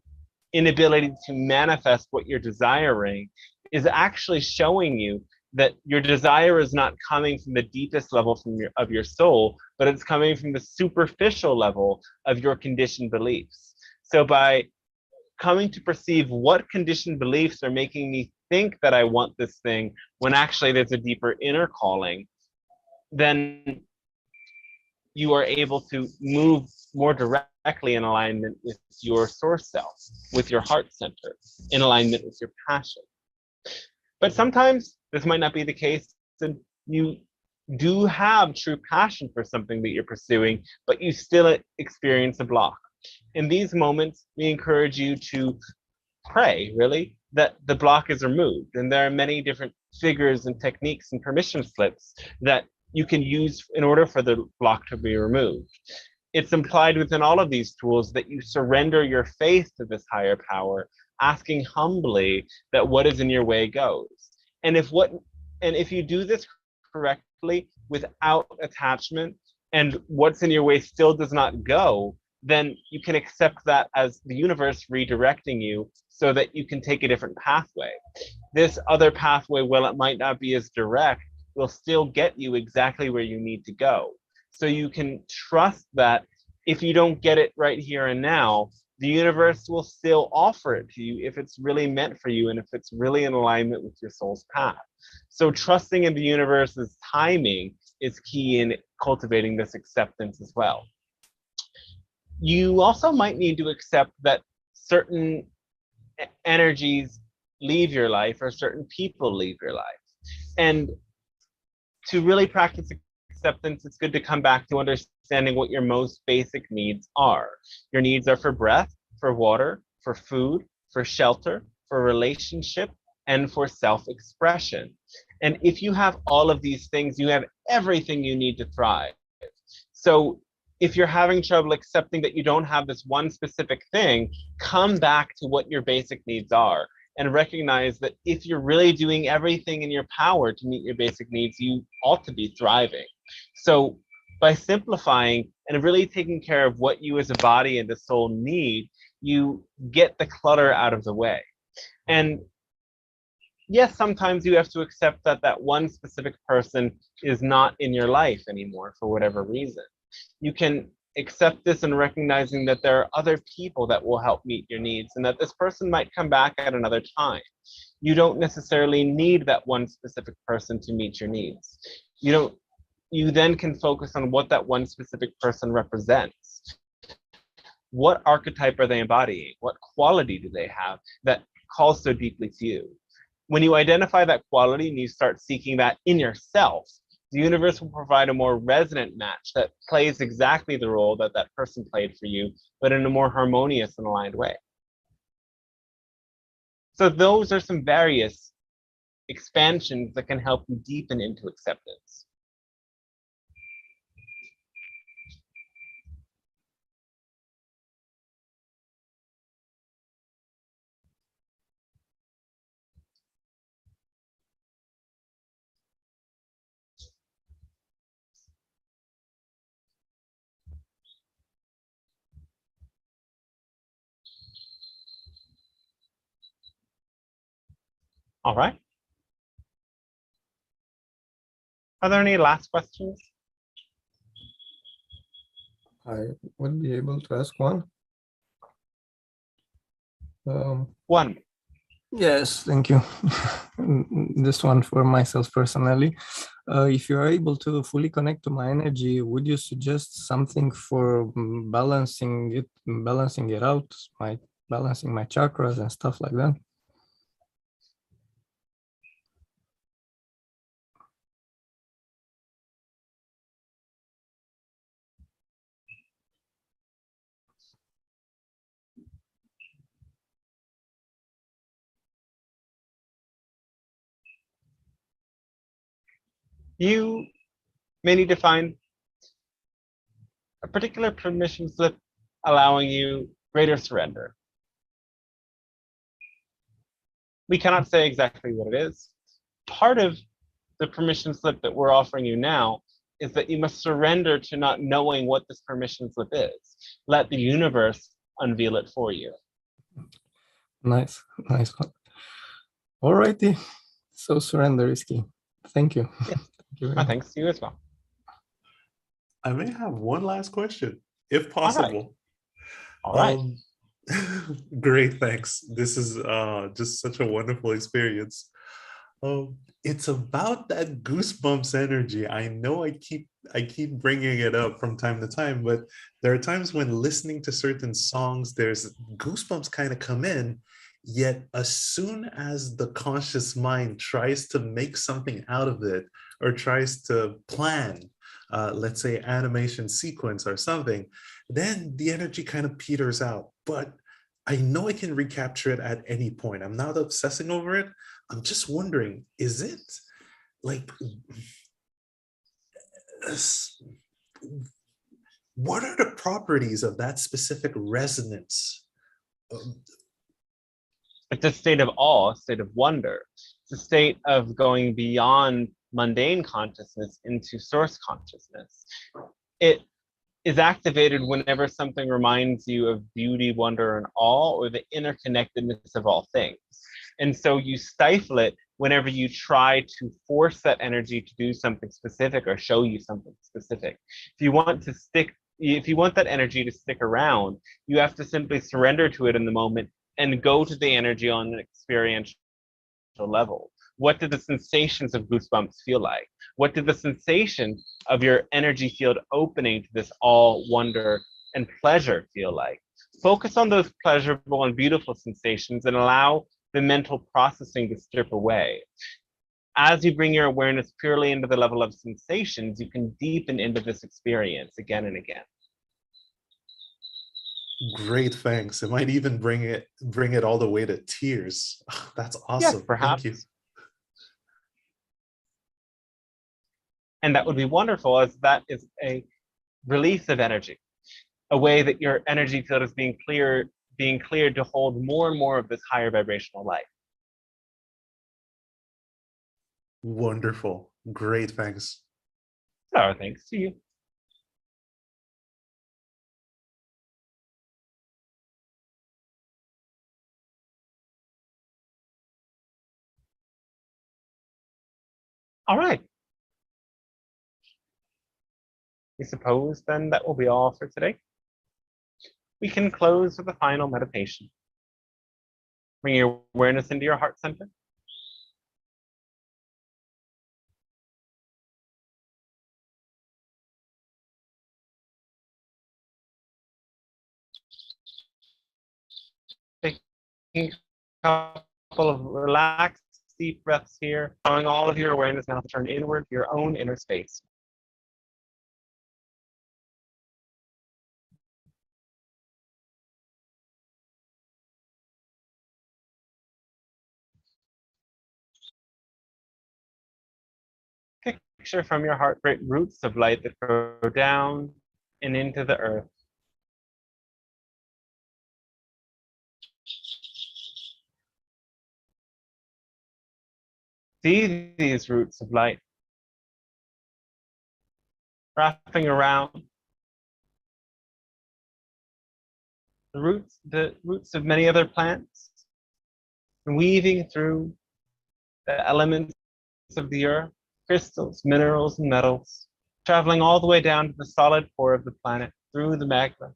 inability to manifest what you're desiring is actually showing you that your desire is not coming from the deepest level of your soul, but it's coming from the superficial level of your conditioned beliefs. So by coming to perceive what conditioned beliefs are making me think that I want this thing when actually there's a deeper inner calling, then you are able to move more directly in alignment with your source self, with your heart center, in alignment with your passion. But sometimes this might not be the case, and you do have true passion for something that you're pursuing, but you still experience a block. In these moments, we encourage you to pray, really, that the block is removed. And there are many different figures and techniques and permission slips that you can use in order for the block to be removed. It's implied within all of these tools that you surrender your faith to this higher power, asking humbly that what is in your way goes. And if you do this correctly without attachment, and what's in your way still does not go, then you can accept that as the universe redirecting you so that you can take a different pathway. This other pathway, while it might not be as direct, will still get you exactly where you need to go. So you can trust that if you don't get it right here and now, the universe will still offer it to you if it's really meant for you and if it's really in alignment with your soul's path. So trusting in the universe's timing is key in cultivating this acceptance as well. You also might need to accept that certain energies leave your life or certain people leave your life. And to really practice acceptance, it's good to come back to understanding what your most basic needs are. Your needs are for breath, for water, for food, for shelter, for relationship, and for self-expression. And if you have all of these things, you have everything you need to thrive. So if you're having trouble accepting that you don't have this one specific thing, come back to what your basic needs are and recognize that if you're really doing everything in your power to meet your basic needs, you ought to be thriving. So by simplifying and really taking care of what you as a body and a soul need, you get the clutter out of the way. And yes, sometimes you have to accept that that one specific person is not in your life anymore for whatever reason. You can accept this and recognizing that there are other people that will help meet your needs and that this person might come back at another time. You don't necessarily need that one specific person to meet your needs. You then can focus on what that one specific person represents. What archetype are they embodying? What quality do they have that calls so deeply to you? When you identify that quality and you start seeking that in yourself, the universe will provide a more resonant match that plays exactly the role that that person played for you, but in a more harmonious and aligned way. So those are some various expansions that can help you deepen into acceptance. All right. Are there any last questions? I would be able to ask one. One. Yes, thank you. This one for myself personally. If you are able to fully connect to my energy, would you suggest something for balancing it out, balancing my chakras and stuff like that? You may need to find a particular permission slip allowing you greater surrender. We cannot say exactly what it is. Part of the permission slip that we're offering you now is that you must surrender to not knowing what this permission slip is. Let the universe unveil it for you. Nice one. All righty. So surrender is key. Thank you. Yes. Thank you very much. Thanks to you as well. I may have one last question, if possible. All right. Great, thanks. This is just such a wonderful experience. It's about that goosebumps energy. I know I keep bringing it up from time to time, but there are times when listening to certain songs, there's goosebumps kind of come in. Yet as soon as the conscious mind tries to make something out of it or tries to plan, let's say animation sequence or something, then the energy kind of peters out. But I know I can recapture it at any point. I'm not obsessing over it. I'm just wondering, is it like, what are the properties of that specific resonance? It's a state of awe, a state of wonder. It's a state of going beyond mundane consciousness into source consciousness. It is activated whenever something reminds you of beauty, wonder, and awe, or the interconnectedness of all things. And so you stifle it whenever you try to force that energy to do something specific or show you something specific. If you want that energy to stick around, you have to simply surrender to it in the moment and go to the energy on an experiential level. What did the sensations of goosebumps feel like? What did the sensation of your energy field opening to this all wonder and pleasure feel like? Focus on those pleasurable and beautiful sensations and allow the mental processing to strip away. As you bring your awareness purely into the level of sensations, you can deepen into this experience again and again. Great, thanks. It might even bring it all the way to tears. That's awesome. Yes, perhaps. Thank you. And that would be wonderful, as that is a release of energy, a way that your energy field is being cleared to hold more and more of this higher vibrational light. Wonderful. Great, thanks. Oh, thanks to you. All right. We suppose then that will be all for today. We can close with a final meditation. Bring your awareness into your heart center. Taking a couple of relaxed, deep breaths here, allowing all of your awareness now to turn inward to your own inner space. Picture from your heart great roots of light that grow down and into the earth. See these roots of light wrapping around the roots of many other plants, and weaving through the elements of the earth, crystals, minerals, and metals, traveling all the way down to the solid core of the planet through the magma.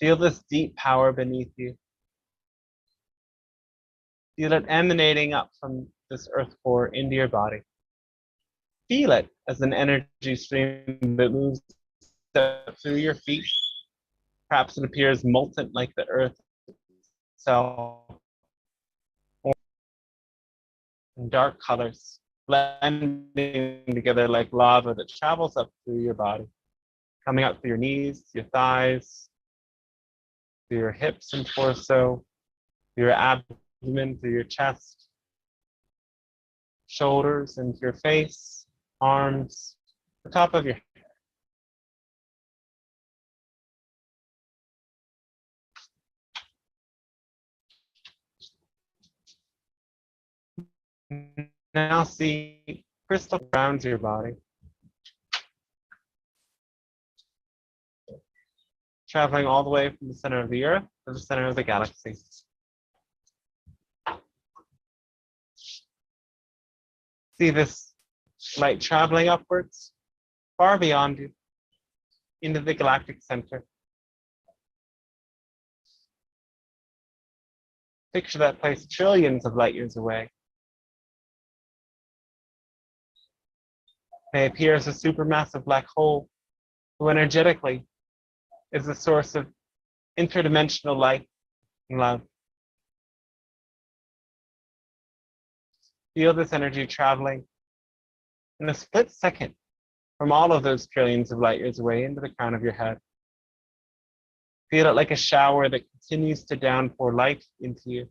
Feel this deep power beneath you. Feel it emanating up from this earth core into your body. Feel it as an energy stream that moves up through your feet. Perhaps it appears molten like the earth itself, or in dark colors, blending together like lava that travels up through your body, coming up through your knees, your thighs, through your hips and torso, through your abdomen, through your chest, shoulders, into your face, arms, the top of your head. Now see crystal around your body, traveling all the way from the center of the earth to the center of the galaxy. See this light traveling upwards, far beyond you, into the galactic center. Picture that place trillions of light years away. May appear as a supermassive black hole, who energetically is the source of interdimensional light and love. Feel this energy traveling in a split second from all of those trillions of light years away into the crown of your head. Feel it like a shower that continues to downpour light into you.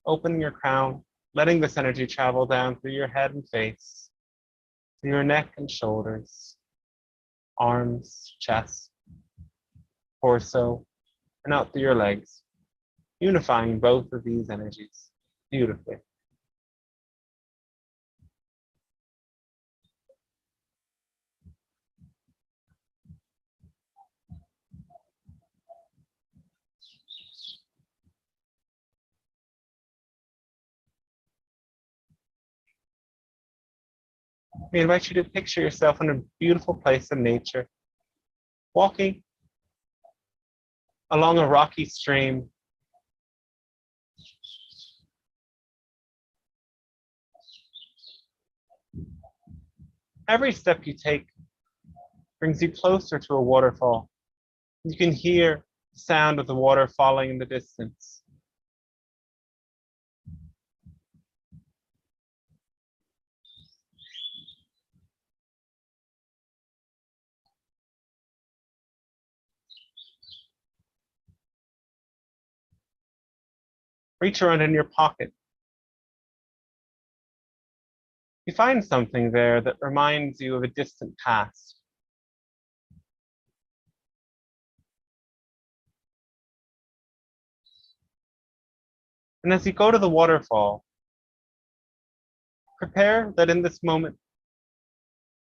Opening your crown, letting this energy travel down through your head and face, through your neck and shoulders, arms, chest, torso, and out through your legs, unifying both of these energies beautifully. We invite you to picture yourself in a beautiful place in nature, walking along a rocky stream. Every step you take brings you closer to a waterfall. You can hear the sound of the water falling in the distance. Reach around in your pocket. You find something there that reminds you of a distant past. And as you go to the waterfall, prepare that in this moment,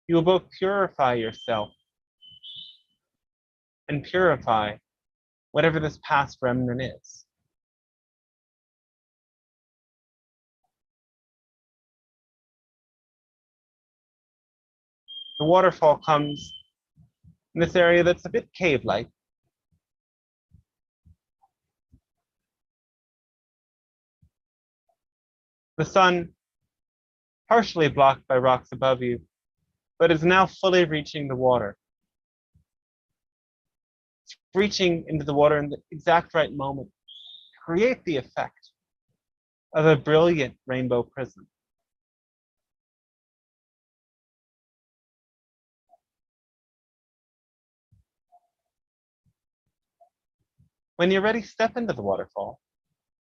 you will both purify yourself and purify whatever this past remnant is. The waterfall comes in this area that's a bit cave-like. The sun, partially blocked by rocks above you, but is now fully reaching the water. It's reaching into the water in the exact right moment to create the effect of a brilliant rainbow prism. When you're ready, step into the waterfall.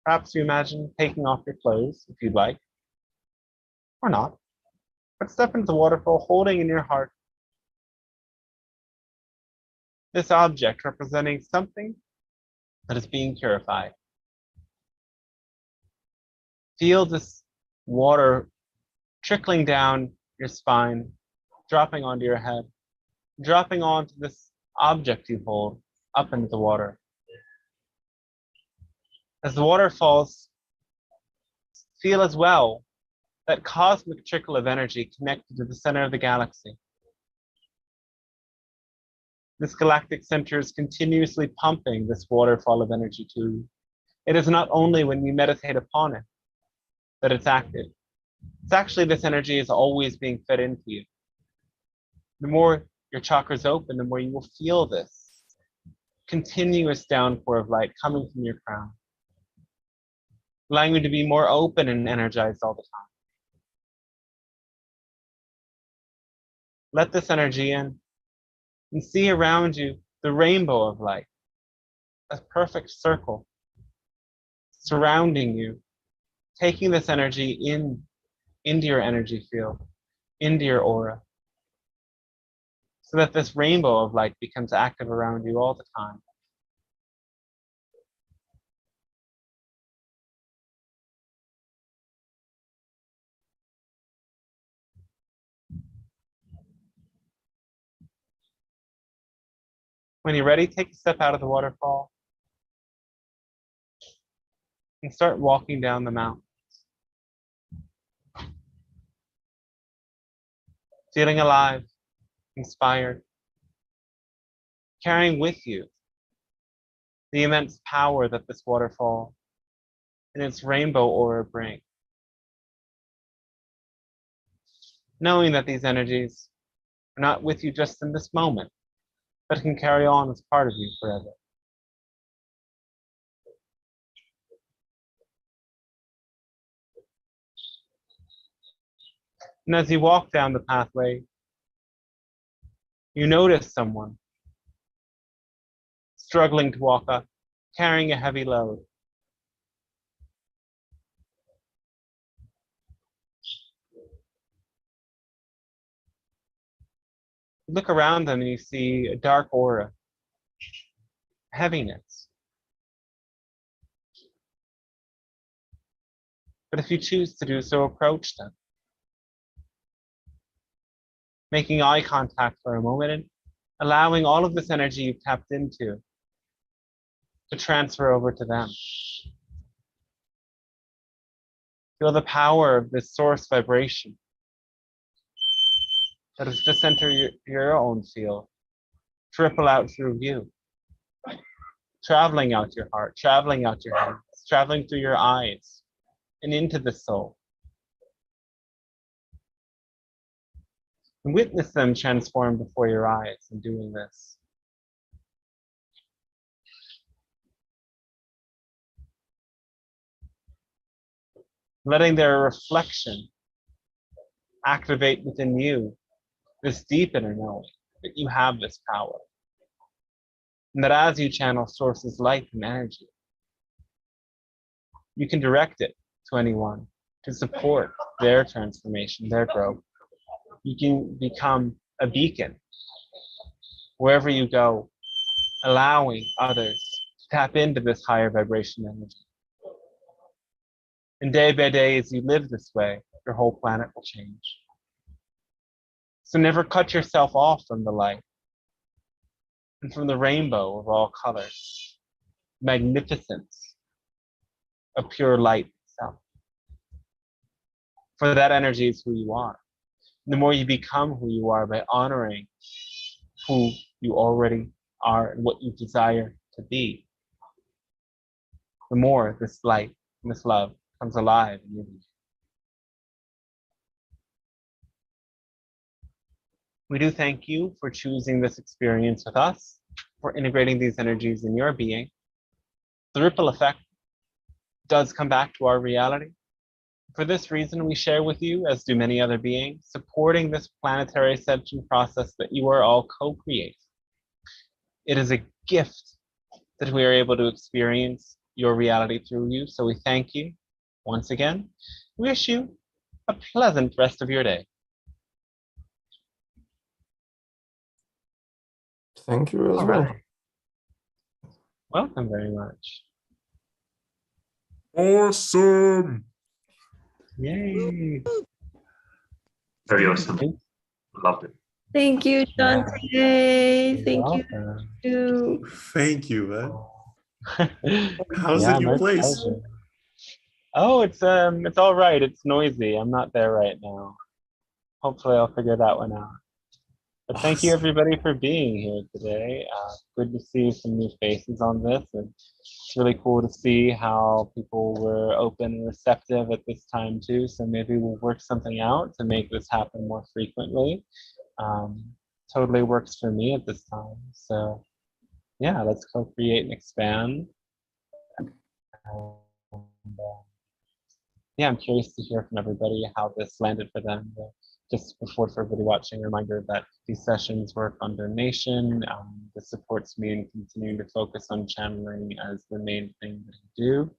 Perhaps you imagine taking off your clothes if you'd like, or not. But step into the waterfall holding in your heart this object representing something that is being purified. Feel this water trickling down your spine, dropping onto your head, dropping onto this object you hold up into the water. As the water falls, feel as well that cosmic trickle of energy connected to the center of the galaxy. This galactic center is continuously pumping this waterfall of energy to you. It is not only when you meditate upon it that it's active. It's actually this energy is always being fed into you. The more your chakras open, the more you will feel this continuous downpour of light coming from your crown, allowing you to be more open and energized all the time. Let this energy in and see around you the rainbow of light, a perfect circle surrounding you, taking this energy into your energy field, into your aura, so that this rainbow of light becomes active around you all the time. When you're ready, take a step out of the waterfall and start walking down the mountain. Feeling alive, inspired, carrying with you the immense power that this waterfall and its rainbow aura bring. Knowing that these energies are not with you just in this moment, but can carry on as part of you forever. And as you walk down the pathway, you notice someone struggling to walk up, carrying a heavy load. You look around them and you see a dark aura, heaviness. But if you choose to do so, approach them, making eye contact for a moment and allowing all of this energy you've tapped into to transfer over to them. Feel the power of this source vibration Let us just enter your own field, to ripple out through you, traveling out your heart, traveling out your hands, traveling through your eyes and into the soul. And witness them transform before your eyes in doing this. Letting their reflection activate within you this deep inner knowing that you have this power. And that as you channel sources light and energy, you can direct it to anyone to support their transformation, their growth. You can become a beacon wherever you go, allowing others to tap into this higher vibration energy. And day by day, as you live this way, your whole planet will change. So never cut yourself off from the light and from the rainbow of all colors, magnificence of pure light itself. For that energy is who you are. And the more you become who you are by honoring who you already are and what you desire to be, the more this light and this love comes alive in you. We do thank you for choosing this experience with us, for integrating these energies in your being. The ripple effect does come back to our reality. For this reason, we share with you, as do many other beings, supporting this planetary ascension process that you are all co-creating. It is a gift that we are able to experience your reality through you, so we thank you once again. We wish you a pleasant rest of your day. Thank you as All well. right. Welcome very much. Awesome. Yay. Very awesome. Loved it. Thank you, Dante. Thank you. you. Thank you, man. How's Yeah, the new my place? pleasure. Oh, it's all right. It's noisy. I'm not there right now. Hopefully I'll figure that one out. But thank you everybody for being here today. Good to see some new faces on this, and it's really cool to see how people were open and receptive at this time too. So maybe we'll work something out to make this happen more frequently. Totally works for me at this time. So yeah, let's co-create and expand. Yeah, I'm curious to hear from everybody how this landed for them. Just before, for everybody watching, a reminder that these sessions work on donation. This supports me in continuing to focus on channeling as the main thing that I do,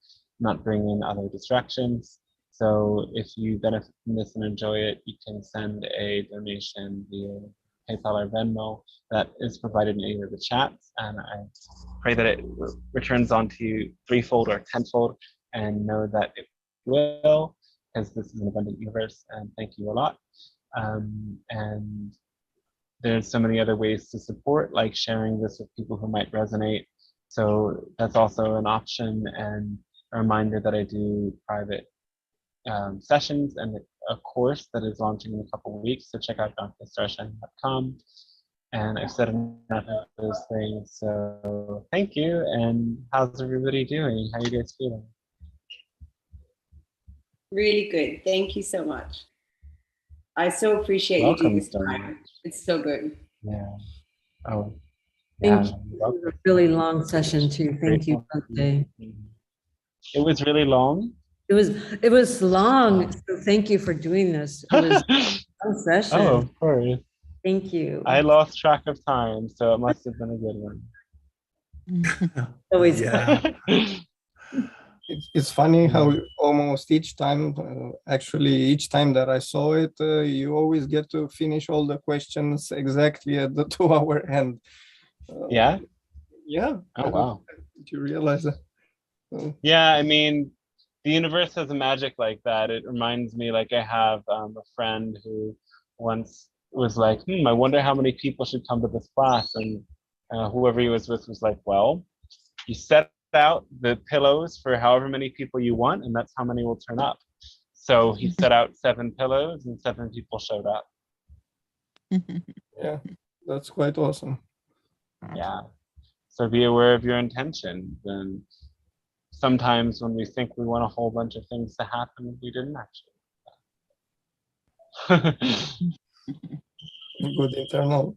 not bring in other distractions. So if you benefit from this and enjoy it, you can send a donation via PayPal or Venmo that is provided in either of the chats. And I pray that it returns onto you threefold or tenfold, and know that it will, because this is an abundant universe. And thank you a lot. And there's so many other ways to support, like sharing this with people who might resonate. So that's also an option, and a reminder that I do private sessions and a course that is launching in a couple of weeks. So check out DanteStarShining.com. And I've said enough of those things. So thank you. And how's everybody doing? How are you guys feeling? Really good. Thank you so much. I so appreciate you doing this time. It's so good. Yeah. Oh, Thank yeah. you. It was a really long session too. Thank you, Dante. It was really long. It was long. So thank you for doing this. It was a long session. Oh, of course. Thank you. I lost track of time, so it must have been a good one. Always. Yeah. It's funny how almost each time, actually each time that I saw it, you always get to finish all the questions exactly at the 2-hour end. Yeah? Yeah. Oh, wow. Did you realize that? Yeah, I mean, the universe has a magic like that. It reminds me, like, I have a friend who once was like, I wonder how many people should come to this class. And whoever he was with was like, well, you set out the pillows for however many people you want, and that's how many will turn up. So he set out 7 pillows and 7 people showed up. Yeah, that's quite awesome. Yeah. So be aware of your intentions. And sometimes when we think we want a whole bunch of things to happen, we didn't actually. Good internal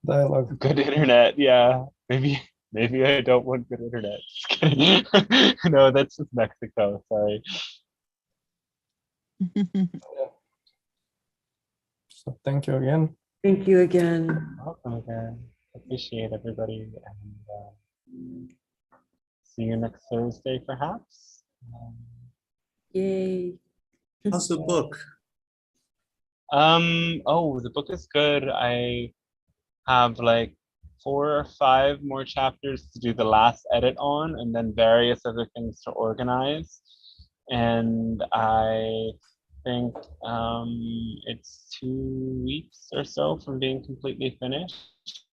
dialogue. Good internet, yeah. Maybe I don't want good internet. Just kidding. No, that's just Mexico. Sorry. So thank you again. Thank you again. Welcome again. Appreciate everybody, and see you next Thursday, perhaps. Yay. How's the book? Oh, the book is good. I have like 4 or 5 more chapters to do the last edit on, and then various other things to organize. And I think it's 2 weeks or so from being completely finished.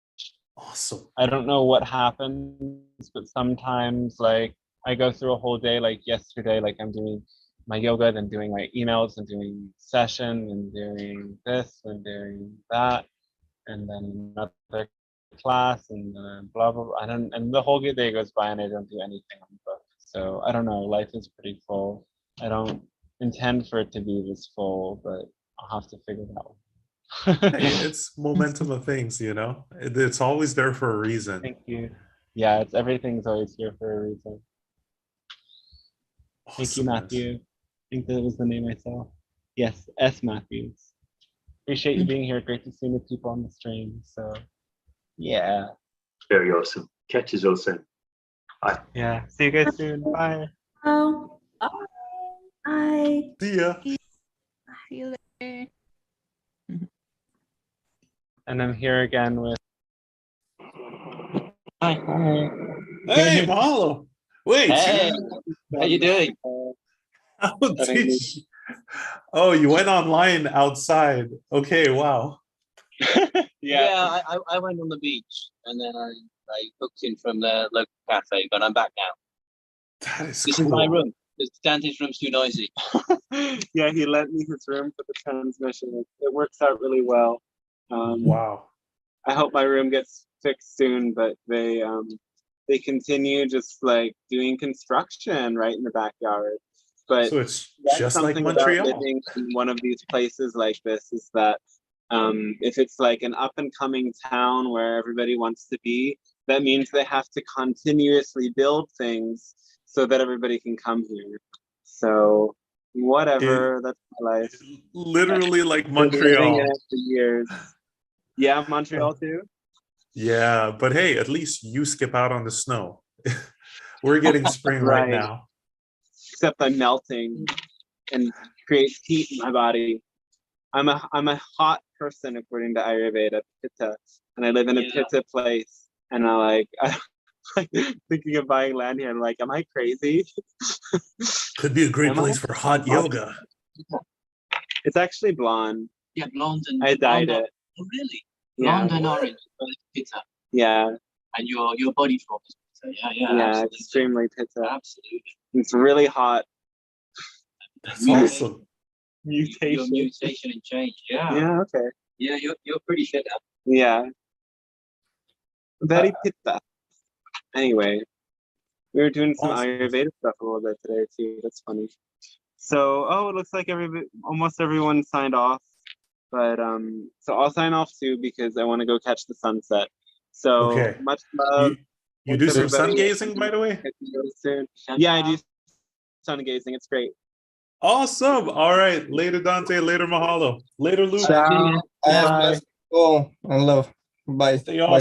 Awesome. I don't know what happens, but sometimes like I go through a whole day, like yesterday, like I'm doing my yoga, then doing my emails, and doing session, and doing this, and doing that, and then another class, and blah, blah, blah. And the whole day goes by and I don't do anything on the book. So I don't know, life is pretty full. I don't intend for it to be this full, but I'll have to figure it out. Hey, it's momentum of things, you know? It's always there for a reason. Thank you. Yeah, everything's always here for a reason. Thank you, Matthew. I think that was the name I saw. Yes, S. Matthews. Appreciate you being here. Great to see the people on the stream. So, yeah. Very awesome. Catch us all soon. Bye. Yeah. See you guys soon. Bye. Oh, bye. See ya. See you later. And I'm here again with. Hi. Hey, Mahalo. Wait. Hey, how you doing? Oh, you went online outside. Okay, wow. Yeah, I went on the beach and then I booked in from the local cafe, but I'm back now. That is This cool. is my room. Dante's room's too noisy. Yeah, he lent me his room for the transmission. It works out really well. Wow. I hope my room gets fixed soon, but they continue just like doing construction right in the backyard. But So it's that's just like something Montreal. about living in one of these places like this is that if it's like an up and coming town where everybody wants to be, that means they have to continuously build things so that everybody can come here. So whatever, that's my life. Literally like Been living in Montreal. it for years. Yeah, Montreal too. Yeah, but hey, at least you skip out on the snow. We're getting spring right Right. now. Except I'm melting and creates heat in my body. I'm a hot person according to Ayurveda, Pitta, and I live in a Pitta place. And I'm like thinking of buying land here. I'm like, am I crazy? Could be a great Am I? place for hot yoga. It's actually blonde. Yeah, blonde and I dyed blonde. it. Oh, really? Yeah. Blonde and orange, both Pitta. Yeah. And your body form is Pitta. Yeah, Yeah, absolutely. extremely Pitta. Absolutely. It's really hot. That's awesome. Your Mutation. mutation and change. Yeah. Yeah, okay. Yeah, you're pretty fit now. Yeah. Very Pitta. Anyway, we were doing some Awesome. Ayurveda stuff a little bit today too. That's funny. So, it looks like almost everyone signed off, but so I'll sign off too because I want to go catch the sunset. So Okay. much love. You do some sun everybody. gazing, by the way? Soon. Yeah, I do sun gazing. It's great. Awesome. All right. Later, Dante. Later, Mahalo. Later, Luke. Ciao. I have Bye. blessed all and love. Bye. Stay Bye. awesome.